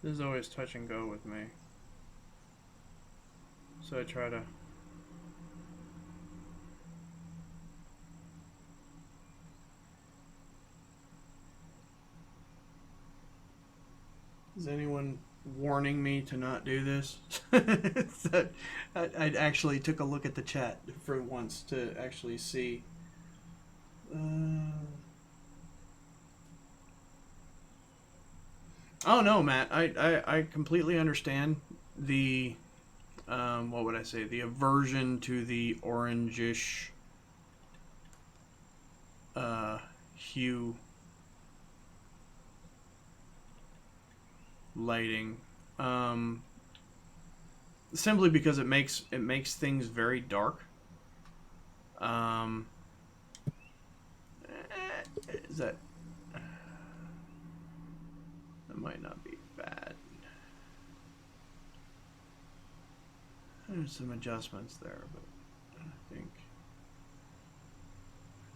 This is always touch and go with me. So I try to Is anyone warning me to not do this? So I actually took a look at the chat for once to actually see. Oh no, Matt. I completely understand the what would I say? The aversion to the orangish hue lighting. Simply because it makes things very dark. Is that might not be bad. There's some adjustments there, but I think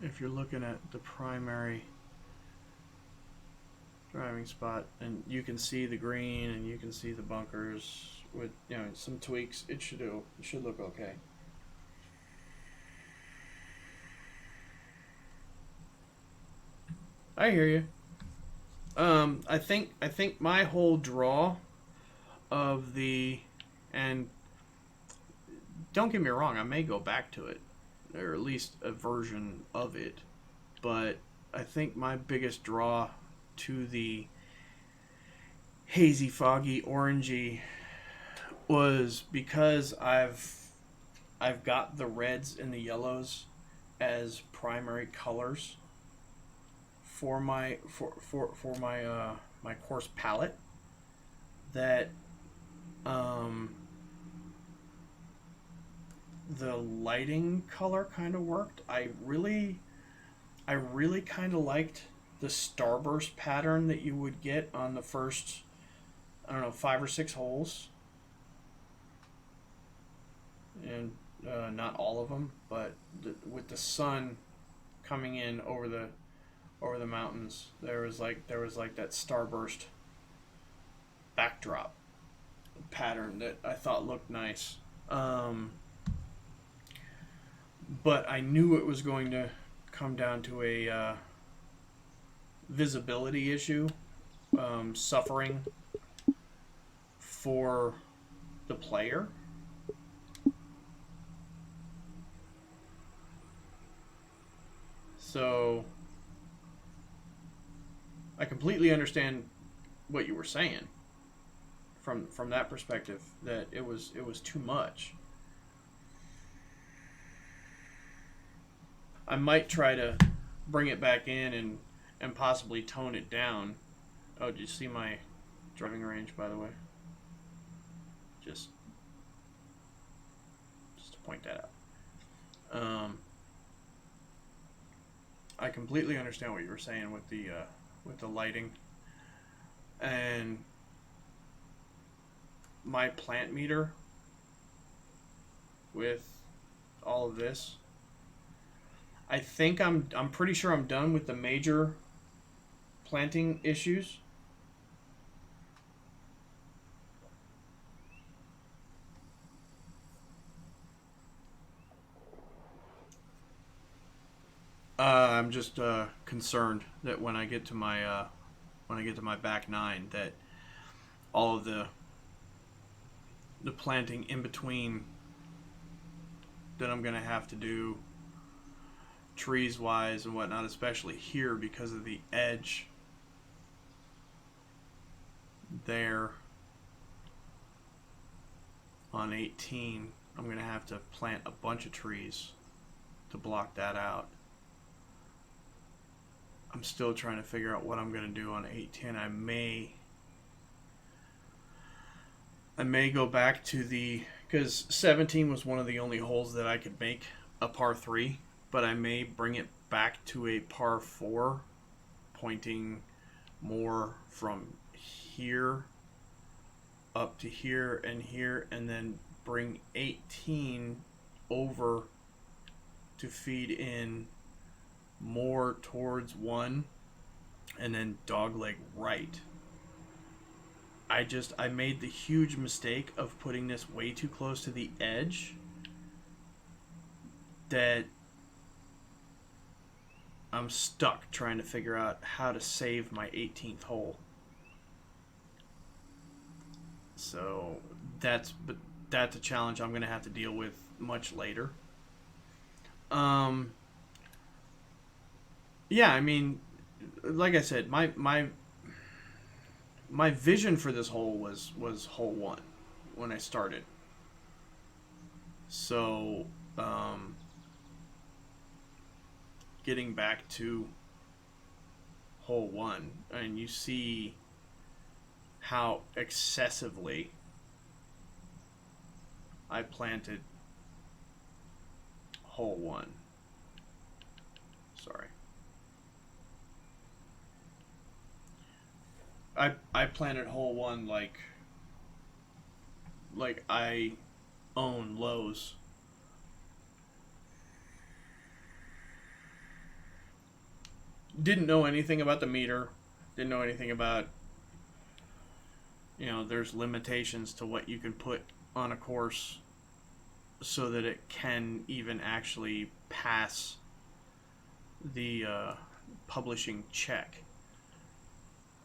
if you're looking at the primary driving spot and you can see the green and you can see the bunkers with some tweaks, it should look okay. I hear you. I think my whole draw of and don't get me wrong, I may go back to it, or at least a version of it, but I think my biggest draw to the hazy, foggy, orangey was because I've I've got the reds and the yellows as primary colors for my my course palette. That the lighting color kind of worked. I really kind of liked the starburst pattern that you would get on the first, I don't know, 5 or 6 holes. And not all of them, but with the sun coming in over the mountains, there was like that starburst backdrop pattern that I thought looked nice. But I knew it was going to come down to a visibility issue, suffering for the player. So I completely understand what you were saying from that perspective, that it was too much. I might try to bring it back in and possibly tone it down. Oh, did you see my driving range, by the way? Just to point that out. I completely understand what you were saying with the lighting, and my plant meter with all of this. I think I'm pretty sure I'm done with the major planting issues. I'm just concerned that when I get to my back 9, that all of the planting in between that I'm gonna have to do, trees wise and whatnot, especially here because of the edge there on 18, I'm gonna have to plant a bunch of trees to block that out. I'm still trying to figure out what I'm going to do on 810. I may go back to because 17 was one of the only holes that I could make a par 3, but I may bring it back to a par 4, pointing more from here up to here, and then bring 18 over to feed in more towards 1, and then dogleg right. I made the huge mistake of putting this way too close to the edge, that I'm stuck trying to figure out how to save my 18th hole. So that's a challenge I'm going to have to deal with much later. Yeah, I mean, like I said, my vision for this hole was hole 1 when I started. So, getting back to hole 1, and you see how excessively I planted hole 1. Sorry. I planted hole 1 like I own Lowe's. Didn't know anything about the meter. Didn't know anything about, there's limitations to what you can put on a course so that it can even actually pass the publishing check.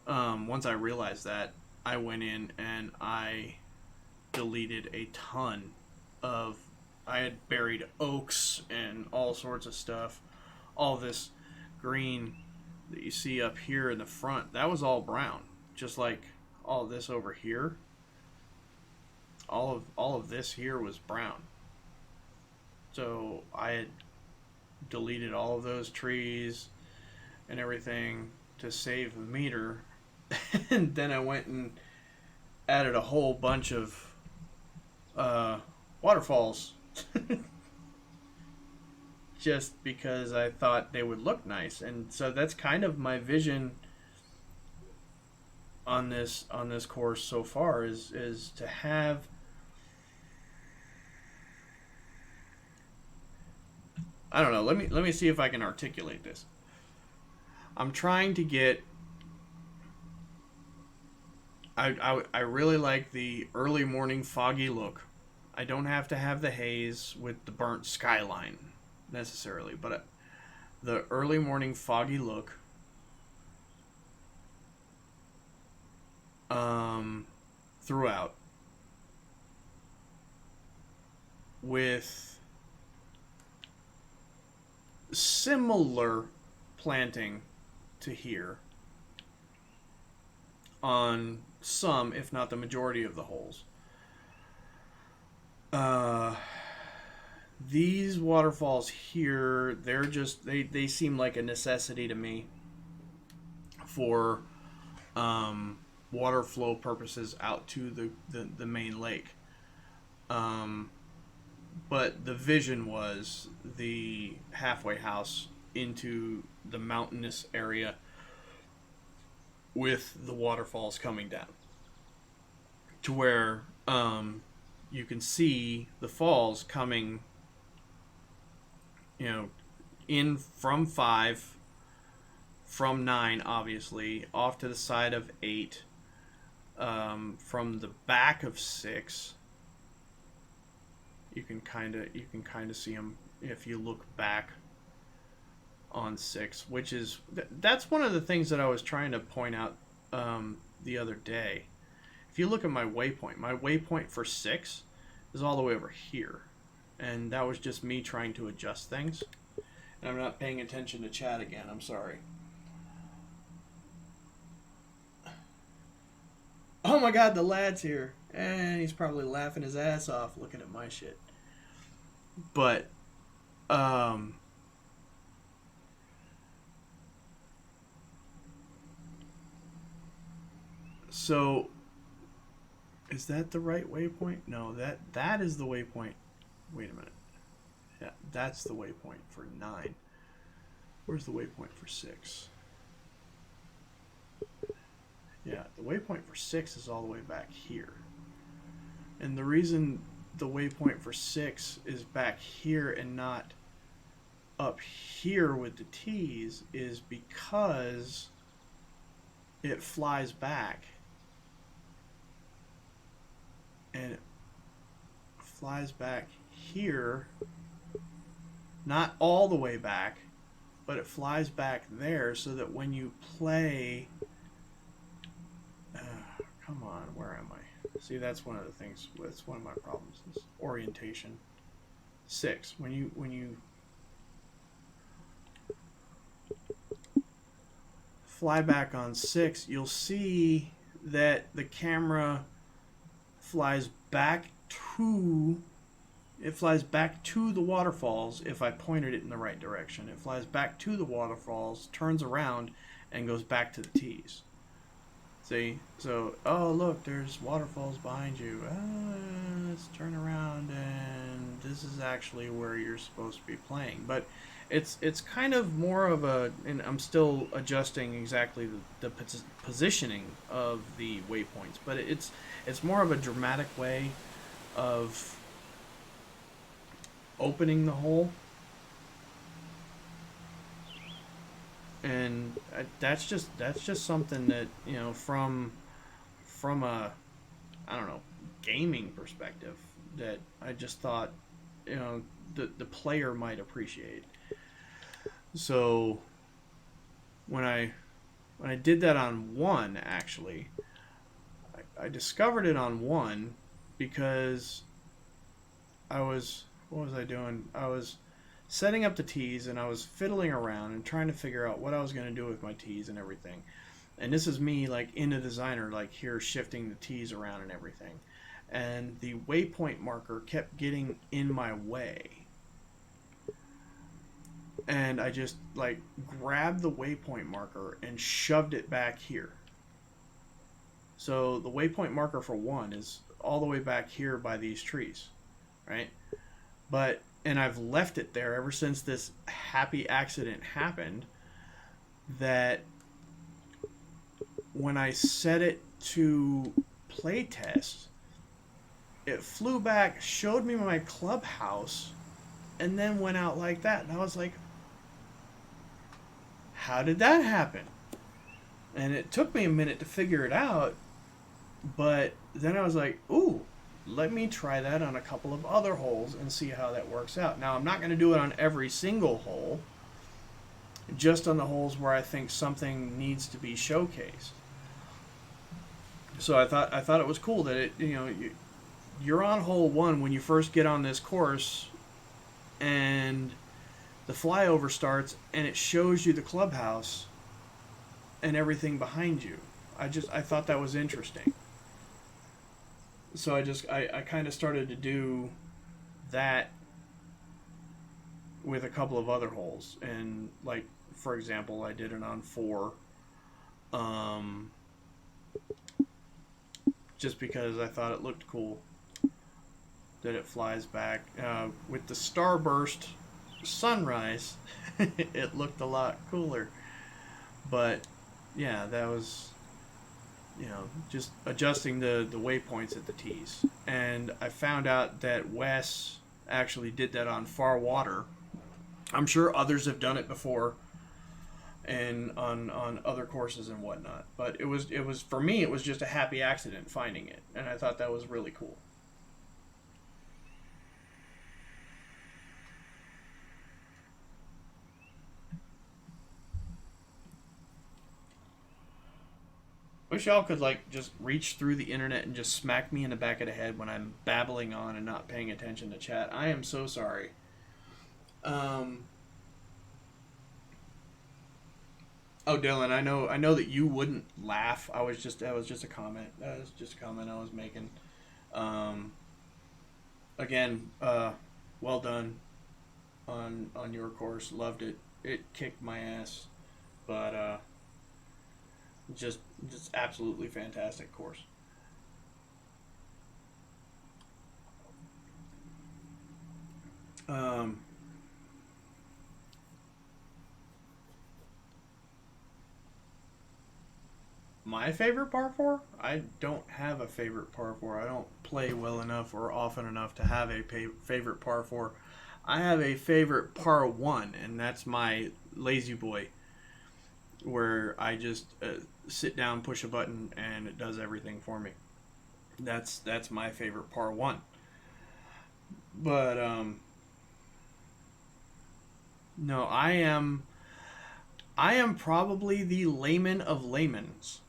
Once I realized that, I went in and I deleted a ton of, I had buried oaks and all sorts of stuff. All this green that you see up here in the front, that was all brown. Just like all this over here. All of this here was brown. So I had deleted all of those trees and everything to save the meter. And then I went and added a whole bunch of waterfalls just because I thought they would look nice. And so that's kind of my vision on this course so far is to have I don't know. Let me see if I can articulate this. I'm trying to get. I really like the early morning foggy look. I don't have to have the haze with the burnt skyline necessarily, but the early morning foggy look. Throughout with similar planting to here on some, if not the majority of the holes. These waterfalls here, they're just they seem like a necessity to me for water flow purposes out to the main lake. But the vision was the halfway house into the mountainous area with the waterfalls coming down to where you can see the falls coming, in from 5, from 9, obviously, off to the side of 8, from the back of 6. You can kind of see them if you look back on 6, which is that's one of the things that I was trying to point out the other day. If you look at my waypoint for 6 is all the way over here, and that was just me trying to adjust things. And I'm not paying attention to chat again. I'm sorry. Oh my God, the lad's here. And he's probably laughing his ass off looking at my shit. But, so, is that the right waypoint? No, that is the waypoint. Wait a minute. Yeah, that's the waypoint for 9. Where's the waypoint for 6? Yeah, the waypoint for 6 is all the way back here. And the reason the waypoint for 6 is back here and not up here with the T's is because it flies back. And it flies back here, not all the way back, but it flies back there so that when you play... come on, where am I? See, that's one of the things. That's one of my problems. Is orientation. 6. When you fly back on 6, you'll see that the camera flies back to. It flies back to the waterfalls if I pointed it in the right direction. It flies back to the waterfalls, turns around, and goes back to the T's. See? So, oh, look, there's waterfalls behind you. Let's turn around, and this is actually where you're supposed to be playing. But it's kind of more of a, and I'm still adjusting exactly the positioning of the waypoints, but it's more of a dramatic way of opening the hole. And that's just something that, from a, I don't know, gaming perspective, that I just thought, the player might appreciate. So when I did that on 1, actually, I discovered it on 1 because what was I doing? I was setting up the T's, and I was fiddling around and trying to figure out what I was going to do with my T's and everything. And this is me, like, in the designer, like, here, shifting the T's around and everything. And the waypoint marker kept getting in my way. and I just like grabbed the waypoint marker and shoved it back here. So the waypoint marker for 1 is all the way back here by these trees, right? And I've left it there ever since this happy accident happened, that when I set it to playtest, it flew back, showed me my clubhouse, and then went out like that. And I was like, how did that happen? And it took me a minute to figure it out, but then I was like, ooh, let me try that on a couple of other holes and see how that works out. Now, I'm not going to do it on every single hole, just on the holes where I think something needs to be showcased. So I thought it was cool that you're on hole 1 when you first get on this course, and the flyover starts, and it shows you the clubhouse and everything behind you. I thought that was interesting. So I kind of started to do that with a couple of other holes. And, like, for example, I did it on 4. Just because I thought it looked cool that it flies back. With the starburst sunrise, it looked a lot cooler. But, yeah, that was, just adjusting the waypoints at the tees. And I found out that Wes actually did that on Far Water. I'm sure others have done it before, and on other courses and whatnot. But it was for me, it was just a happy accident finding it, and I thought that was really cool. Wish y'all could just reach through the internet and just smack me in the back of the head when I'm babbling on and not paying attention to chat. I am so sorry. Oh, Dylan, I know that you wouldn't laugh. That was just a comment. That was just a comment I was making. Again, well done on your course. Loved it. It kicked my ass, but just absolutely fantastic course. My favorite par 4? I don't have a favorite par 4. I don't play well enough or often enough to have a favorite par 4. I have a favorite par 1, and that's my lazy boy, where I just sit down, push a button, and it does everything for me. That's my favorite par 1. But no, I am probably the layman of laymans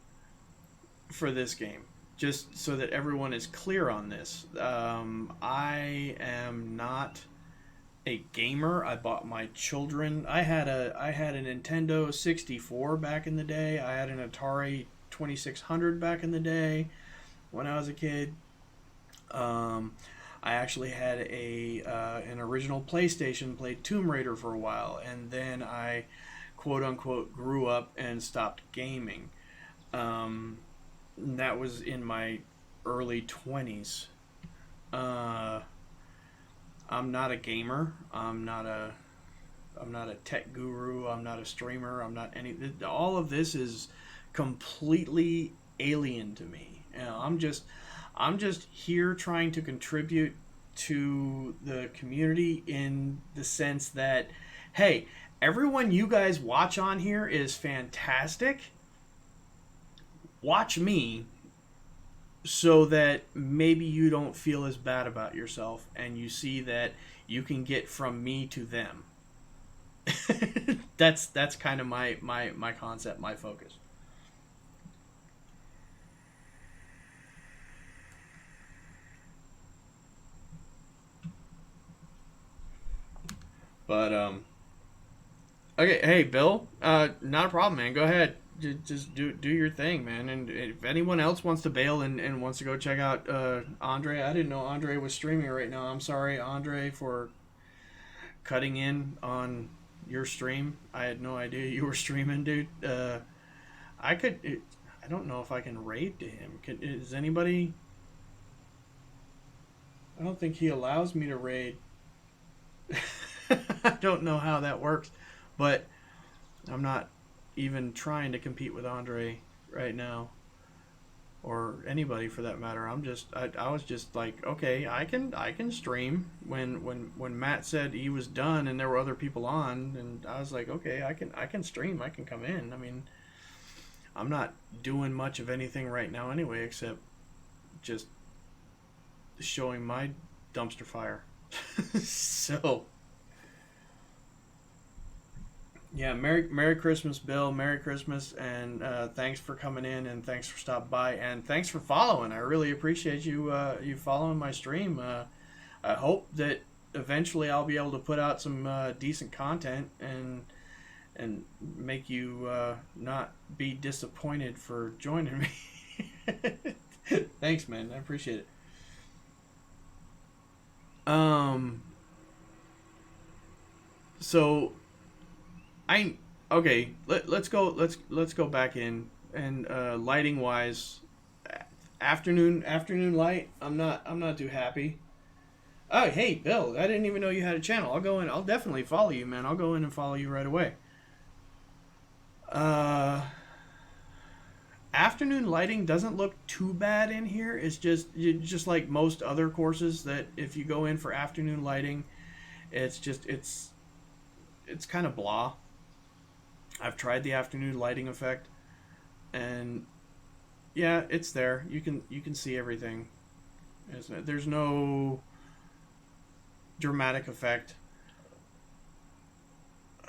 for this game, just so that everyone is clear on this. I am not a gamer. I bought my children. I had a Nintendo 64 back in the day. I had an Atari 2600 back in the day when I was a kid. I actually had an original PlayStation, played Tomb Raider for a while, and then I quote unquote grew up and stopped gaming. That was in my early 20s. I'm not a gamer. I'm not a tech guru. I'm not a streamer. I'm not any. All of this is completely alien to me. I'm just here trying to contribute to the community in the sense that, hey, everyone you guys watch on here is fantastic. Watch me so that maybe you don't feel as bad about yourself and you see that you can get from me to them. That's kind of my concept, my focus. But okay, hey Bill, not a problem, man. Go ahead. Just do your thing, man. And if anyone else wants to bail and wants to go check out Andre, I didn't know Andre was streaming right now. I'm sorry, Andre, for cutting in on your stream. I had no idea you were streaming, dude. I don't know if I can raid to him. Is anybody? I don't think he allows me to raid. I don't know how that works, but I'm not even trying to compete with Andre right now, or anybody for that matter. I was just like, okay, I can stream. When Matt said he was done and there were other people on, and I was like, okay, I can stream. I can come in. I mean, I'm not doing much of anything right now anyway, except just showing my dumpster fire. So, yeah, Merry Christmas, Bill. Merry Christmas, and thanks for coming in, and thanks for stopping by, and thanks for following. I really appreciate you following my stream. I hope that eventually I'll be able to put out some decent content and make you not be disappointed for joining me. Thanks, man. I appreciate it. So let's go back in, and lighting wise, afternoon light, I'm not too happy. Oh, hey Bill, I didn't even know you had a channel. I'll definitely follow you, man. I'll go in and follow you right away. Afternoon lighting doesn't look too bad in here. It's just like most other courses, that if you go in for afternoon lighting, it's kind of blah. I've tried the afternoon lighting effect, and yeah, it's there. You can see everything. There's no dramatic effect.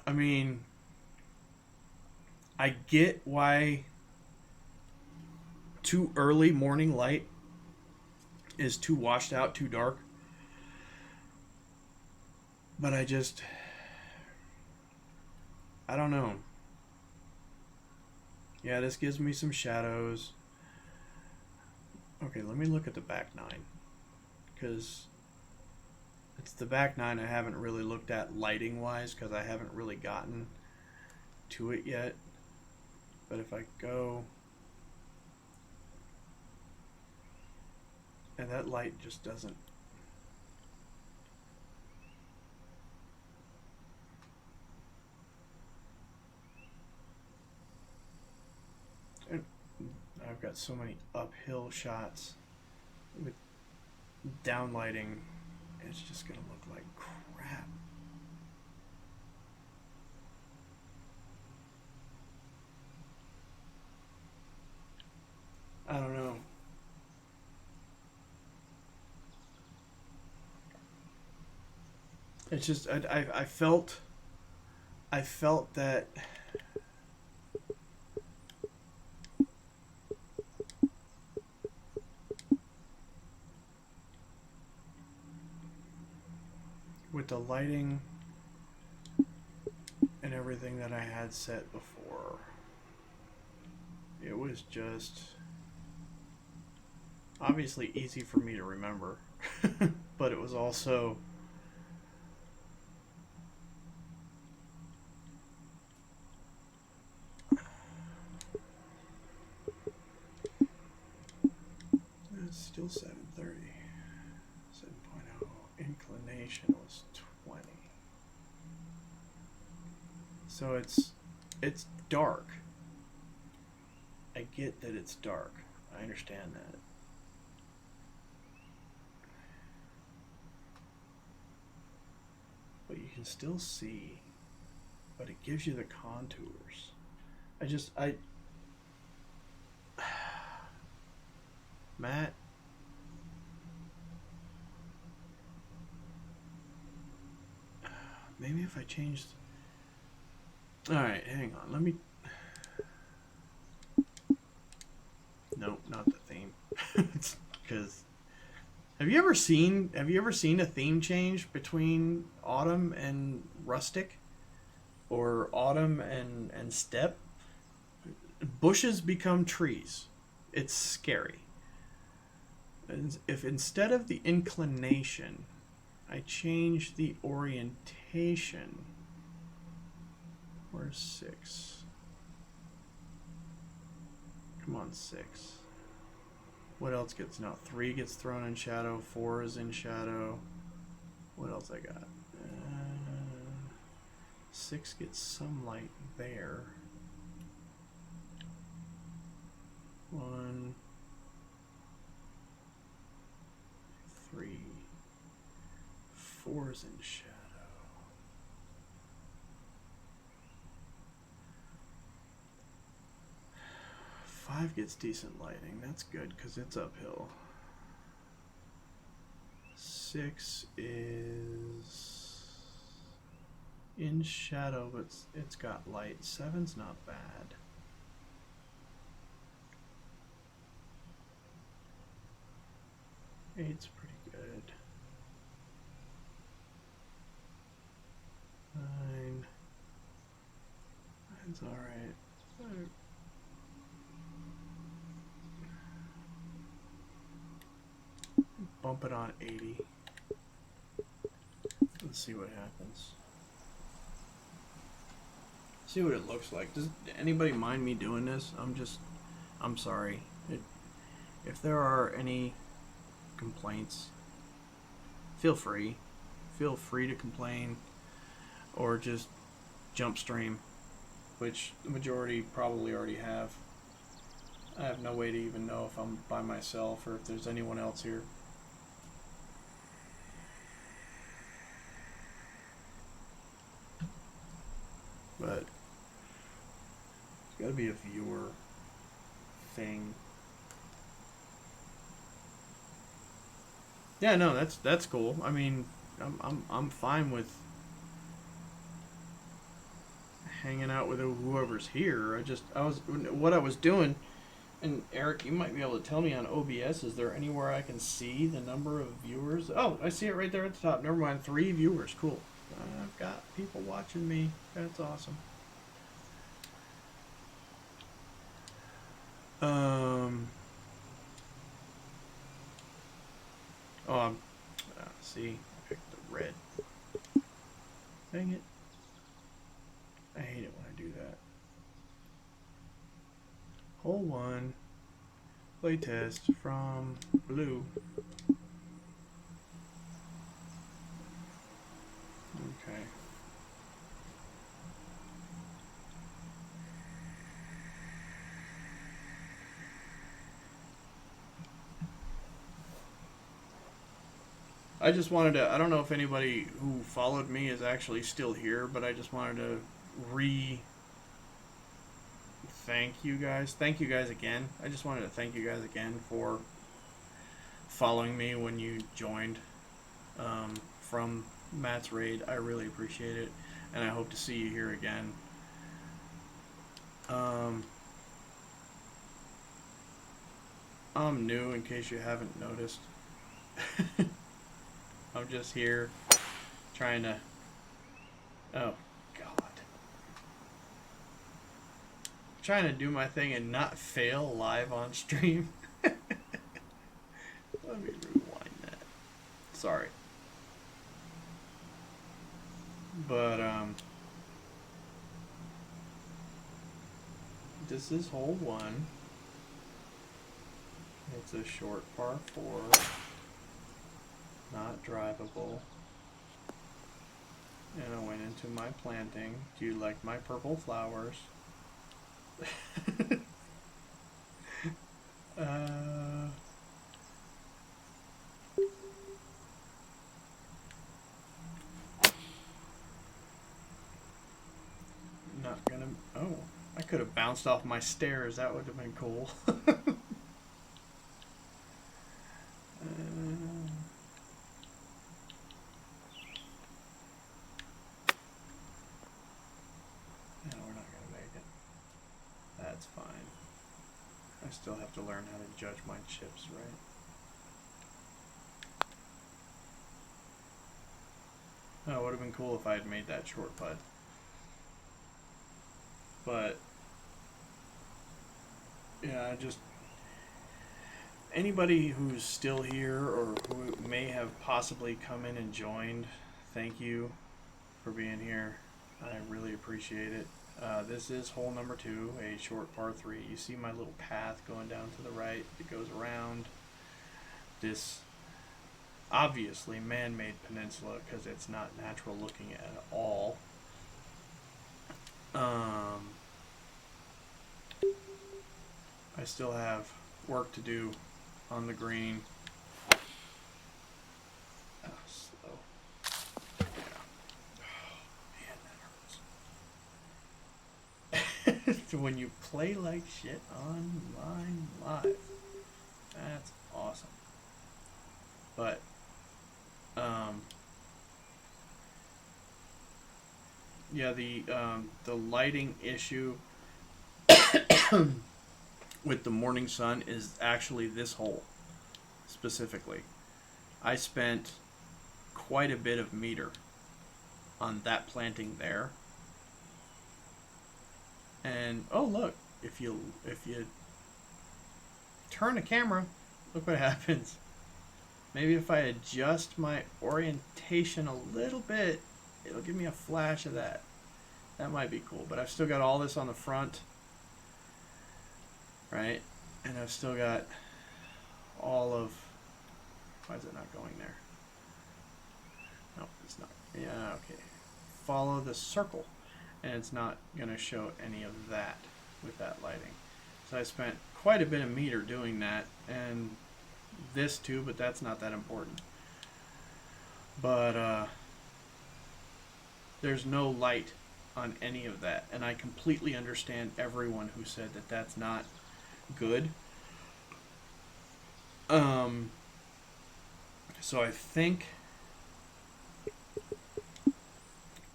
I mean, I get why too early morning light is too washed out, too dark. But I don't know. Yeah, this gives me some shadows. Okay, let me look at the back nine, because it's the back nine I haven't really looked at lighting wise, because I haven't really gotten to it yet. But if I go, and that light just doesn't. I've got so many uphill shots with downlighting. It's just gonna look like crap. I don't know. It's just I felt that with the lighting and everything that I had set before, it was just obviously easy for me to remember, but it was also still 730. 7.0. Inclination was 20. So it's dark. I get that it's dark. I understand that. But you can still see. But it gives you the contours. Matt, maybe if I changed. Alright, hang on. Let me. Nope, not the theme. Because have you ever seen a theme change between autumn and rustic, or autumn and steppe? Bushes become trees. It's scary. If instead of the inclination, I change the orientation, Where's 6? Come on, 6. What else gets... No, 3 gets thrown in shadow. 4 is in shadow. What else I got? 6 gets some light there. 1, 3, 4 is in shadow. 5 gets decent lighting. That's good because it's uphill. 6 is in shadow, but it's got light. 7's not bad. 8's pretty good. 9's alright. Bump it on 80. Let's see what happens. See what it looks like. Does anybody mind me doing this? I'm sorry. If there are any complaints, feel free to complain, or just jump stream, which the majority probably already have. I have no way to even know if I'm by myself or if there's anyone else here. But it's got to be a viewer thing. Yeah, no, that's cool. I mean, I'm fine with hanging out with whoever's here. What I was doing, and Eric, you might be able to tell me on OBS, is there anywhere I can see the number of viewers? Oh, I see it right there at the top. Never mind, 3 viewers. Cool. I've got people watching me. That's awesome. See, I picked the red. Dang it. I hate it when I do that. Hole 1. Playtest from blue. Okay. I just wanted to, I don't know if anybody who followed me is actually still here, but I just wanted to thank you guys. Thank you guys again. I just wanted to thank you guys again for following me when you joined from Matt's Raid. I really appreciate it, and I hope to see you here again. I'm new, in case you haven't noticed. I'm just here trying to... Oh, God. Trying to do my thing and not fail live on stream. Let me rewind that. Sorry. But, this is hole 1. It's a short par 4. Not drivable. And I went into my planting. Do you like my purple flowers? Not gonna... Oh, I could have bounced off my stairs. That would have been cool. That's fine. I still have to learn how to judge my chips, right? Oh, it would have been cool if I had made that short putt. But, yeah, anybody who's still here or who may have possibly come in and joined, thank you for being here. I really appreciate it. This is hole number 2, a short par 3. You see my little path going down to the right. It goes around this obviously man-made peninsula because it's not natural looking at all. I still have work to do on the green. Slow. Yeah. Oh, man, that hurts. When you play like shit online live, that's awesome. But, yeah, the lighting issue with the morning sun is actually this hole specifically. I spent quite a bit of meter on that planting there. And oh look, if you turn the camera, look what happens. Maybe if I adjust my orientation a little bit, it'll give me a flash of that. That might be cool. But I've still got all this on the front, right? And I've still got all of... Why is it not going there? No, it's not. Yeah, okay. Follow the circle. And it's not going to show any of that with that lighting. So I spent quite a bit of meter doing that. And this too, but that's not that important. But there's no light on any of that. And I completely understand everyone who said that that's not good. So I think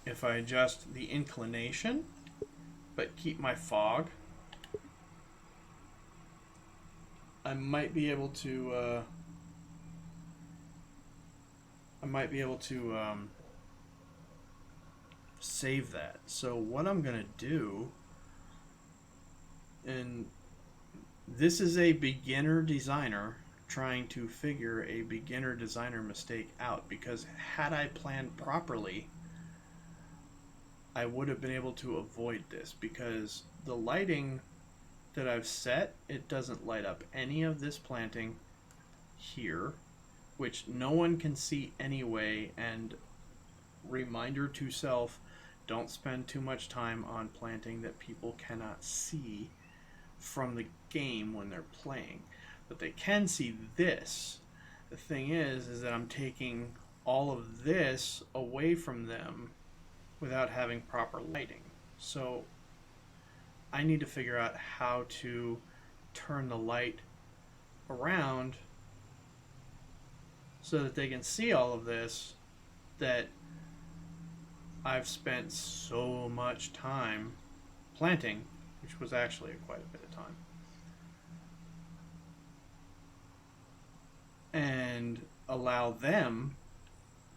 if I adjust the inclination but keep my fog, I might be able to save that. So what I'm gonna do, and this is a beginner designer trying to figure a beginner designer mistake out, because had I planned properly, I would have been able to avoid this, because the lighting that I've set, it doesn't light up any of this planting here, which no one can see anyway. And reminder to self, don't spend too much time on planting that people cannot see from the game when they're playing. But they can see this. The thing is that I'm taking all of this away from them without having proper lighting. So I need to figure out how to turn the light around so that they can see all of this that I've spent so much time planting, which was actually quite a bit of time. And allow them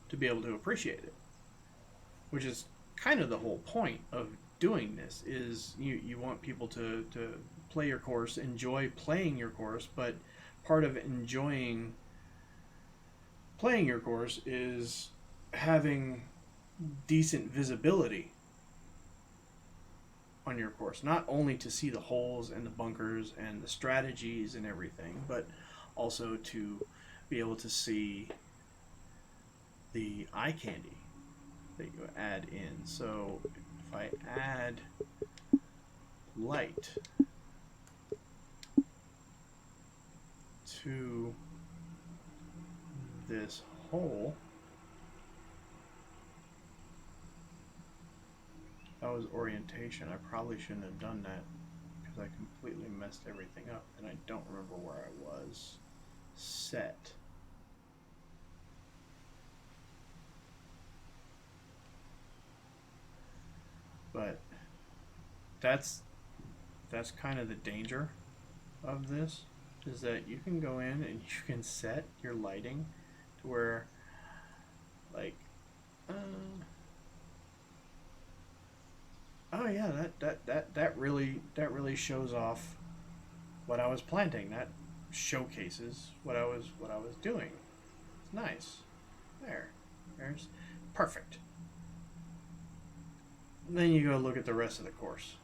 to be able to appreciate it, which is kind of the whole point of doing this. Is you want people to play your course, enjoy playing your course, but part of enjoying playing your course is having decent visibility on your course, not only to see the holes and the bunkers and the strategies and everything, but also to be able to see the eye candy that you add in. So if I add light to this hole, that was orientation. I probably shouldn't have done that because I completely messed everything up, and I don't remember where I was set. But that's kind of the danger of this, is that you can go in and you can set your lighting to where, like, oh yeah, that really shows off what I was planting. That showcases what I was doing. It's nice. There's perfect. then you go look at the rest of the course.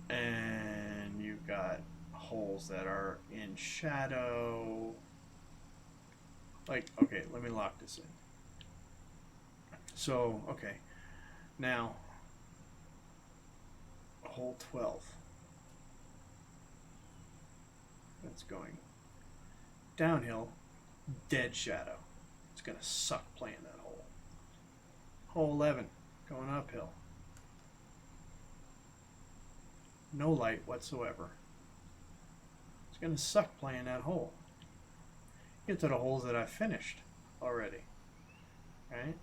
And you've got holes that are in shadow. Like, okay, let me lock this in. So, okay. Now, hole 12. That's going downhill, dead shadow. It's going to suck playing that hole. Hole 11, going uphill. No light whatsoever. It's going to suck playing that hole. Get to the holes that I finished already. Right?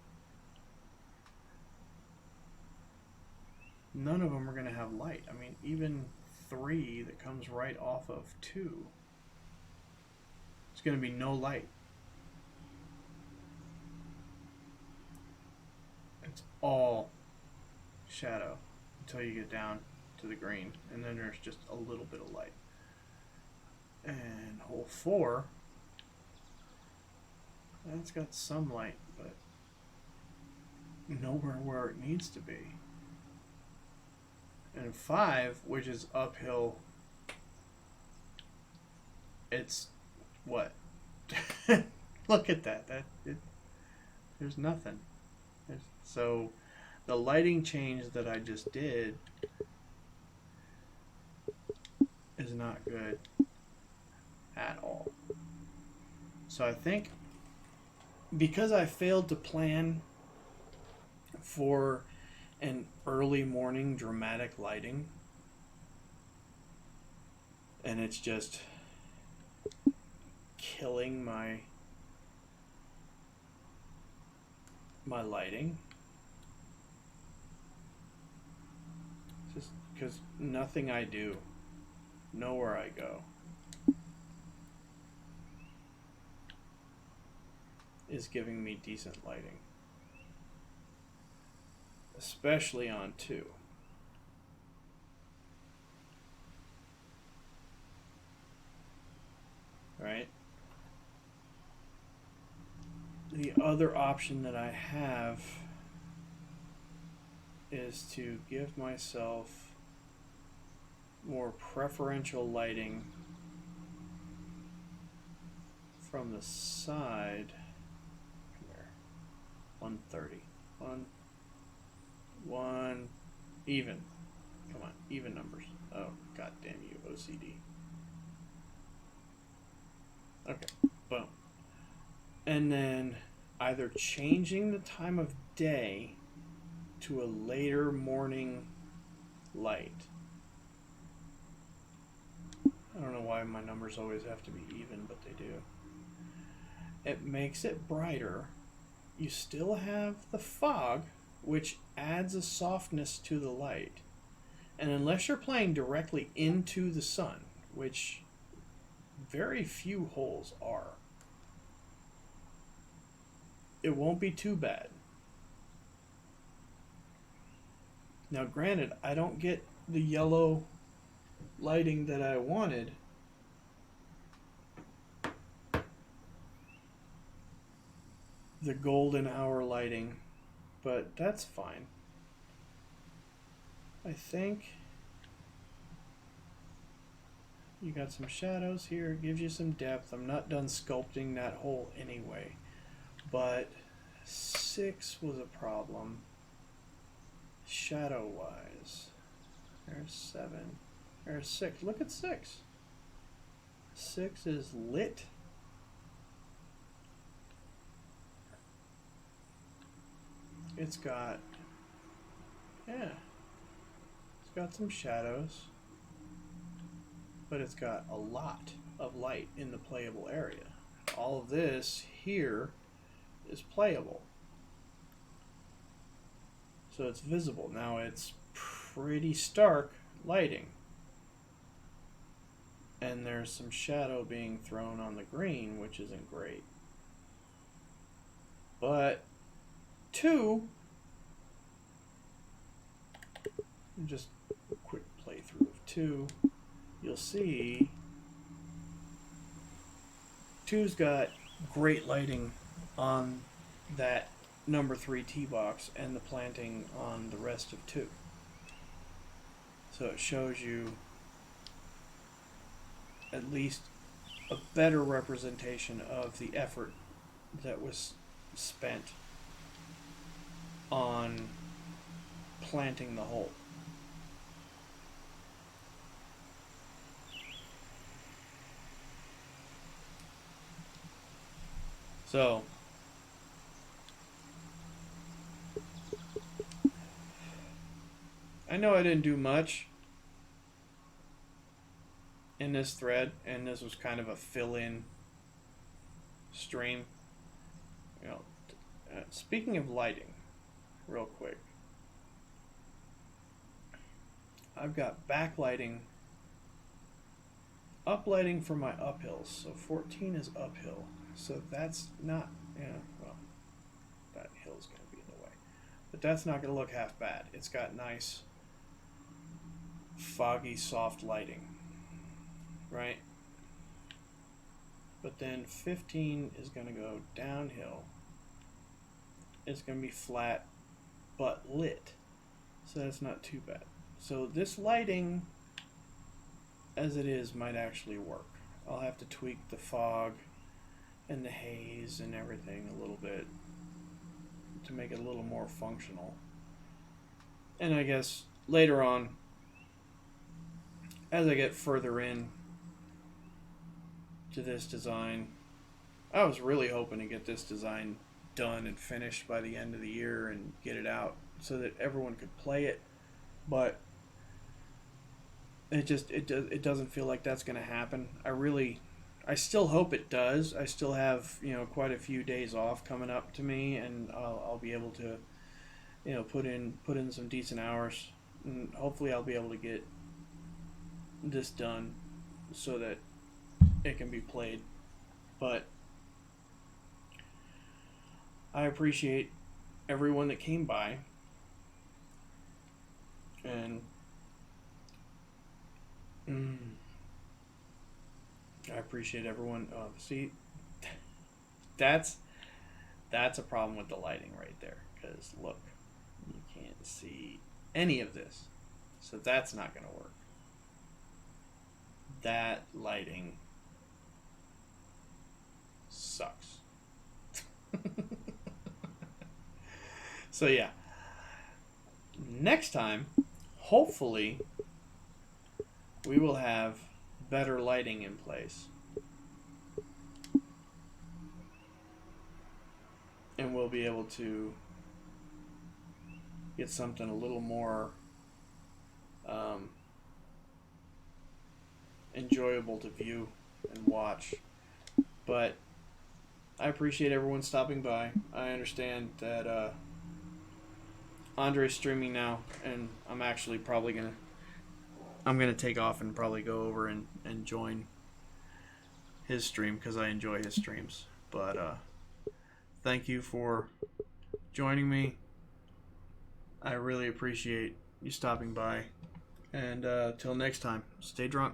None of them are going to have light. I mean, even 3 that comes right off of 2, it's going to be no light. It's all shadow until you get down to the green, and then there's just a little bit of light. And hole 4, that's got some light, but nowhere where it needs to be. And 5, which is uphill, it's what? Look at that. There's nothing. So the lighting change that I just did is not good at all. So I think because I failed to plan for an early morning dramatic lighting, and it's just killing my lighting, just because nothing I do, nowhere I go, is giving me decent lighting. Especially on 2. Right? The other option that I have is to give myself more preferential lighting from the side. Come here. 130. 1 even. Come on, even numbers. Oh, god damn you, OCD. Okay, boom. And then either changing the time of day to a later morning light. I don't know why my numbers always have to be even, but they do. It makes it brighter. You still have the fog, which adds a softness to the light. And unless you're playing directly into the sun, which very few holes are, it won't be too bad. Now granted, I don't get the yellow lighting that I wanted. The golden hour lighting, but that's fine. I think you got some shadows here, it gives you some depth. I'm not done sculpting that hole anyway, but 6 was a problem shadow wise. There's 7, there's 6. Look at 6. 6 is lit. It's got, yeah, it's got some shadows, but it's got a lot of light in the playable area. All of this here is playable. So it's visible. Now it's pretty stark lighting. And there's some shadow being thrown on the green, which isn't great. But 2, just a quick playthrough of 2, you'll see 2's got great lighting on that number 3 tee box and the planting on the rest of 2. So it shows you at least a better representation of the effort that was spent on planting the hole. So I know I didn't do much in this thread, and this was kind of a fill-in stream. You know, speaking of lighting, real quick, I've got backlighting, uplighting for my uphills. So 14 is uphill, so that's not, well, that hill's going to be in the way, but that's not going to look half bad. It's got nice foggy, soft lighting, right? But then 15 is going to go downhill. It's going to be flat but lit, so that's not too bad. So this lighting as it is might actually work. I'll have to tweak the fog and the haze and everything a little bit to make it a little more functional. And I guess later on, as I get further in to this design, I was really hoping to get this design done and finished by the end of the year and get it out so that everyone could play it, but it doesn't feel like that's going to happen. I still hope it does. I still have quite a few days off coming up to me, and I'll be able to put in some decent hours, and hopefully I'll be able to get this done so that it can be played. But I appreciate everyone that came by, and I appreciate everyone. See, that's a problem with the lighting right there, because look, you can't see any of this, so that's not going to work. That lighting sucks. So yeah, next time, hopefully, we will have better lighting in place, and we'll be able to get something a little more enjoyable to view and watch. But I appreciate everyone stopping by. I understand that Andre's streaming now, and I'm actually probably gonna take off and probably go over and join his stream, because I enjoy his streams. But thank you for joining me. I really appreciate you stopping by, and till next time, stay drunk.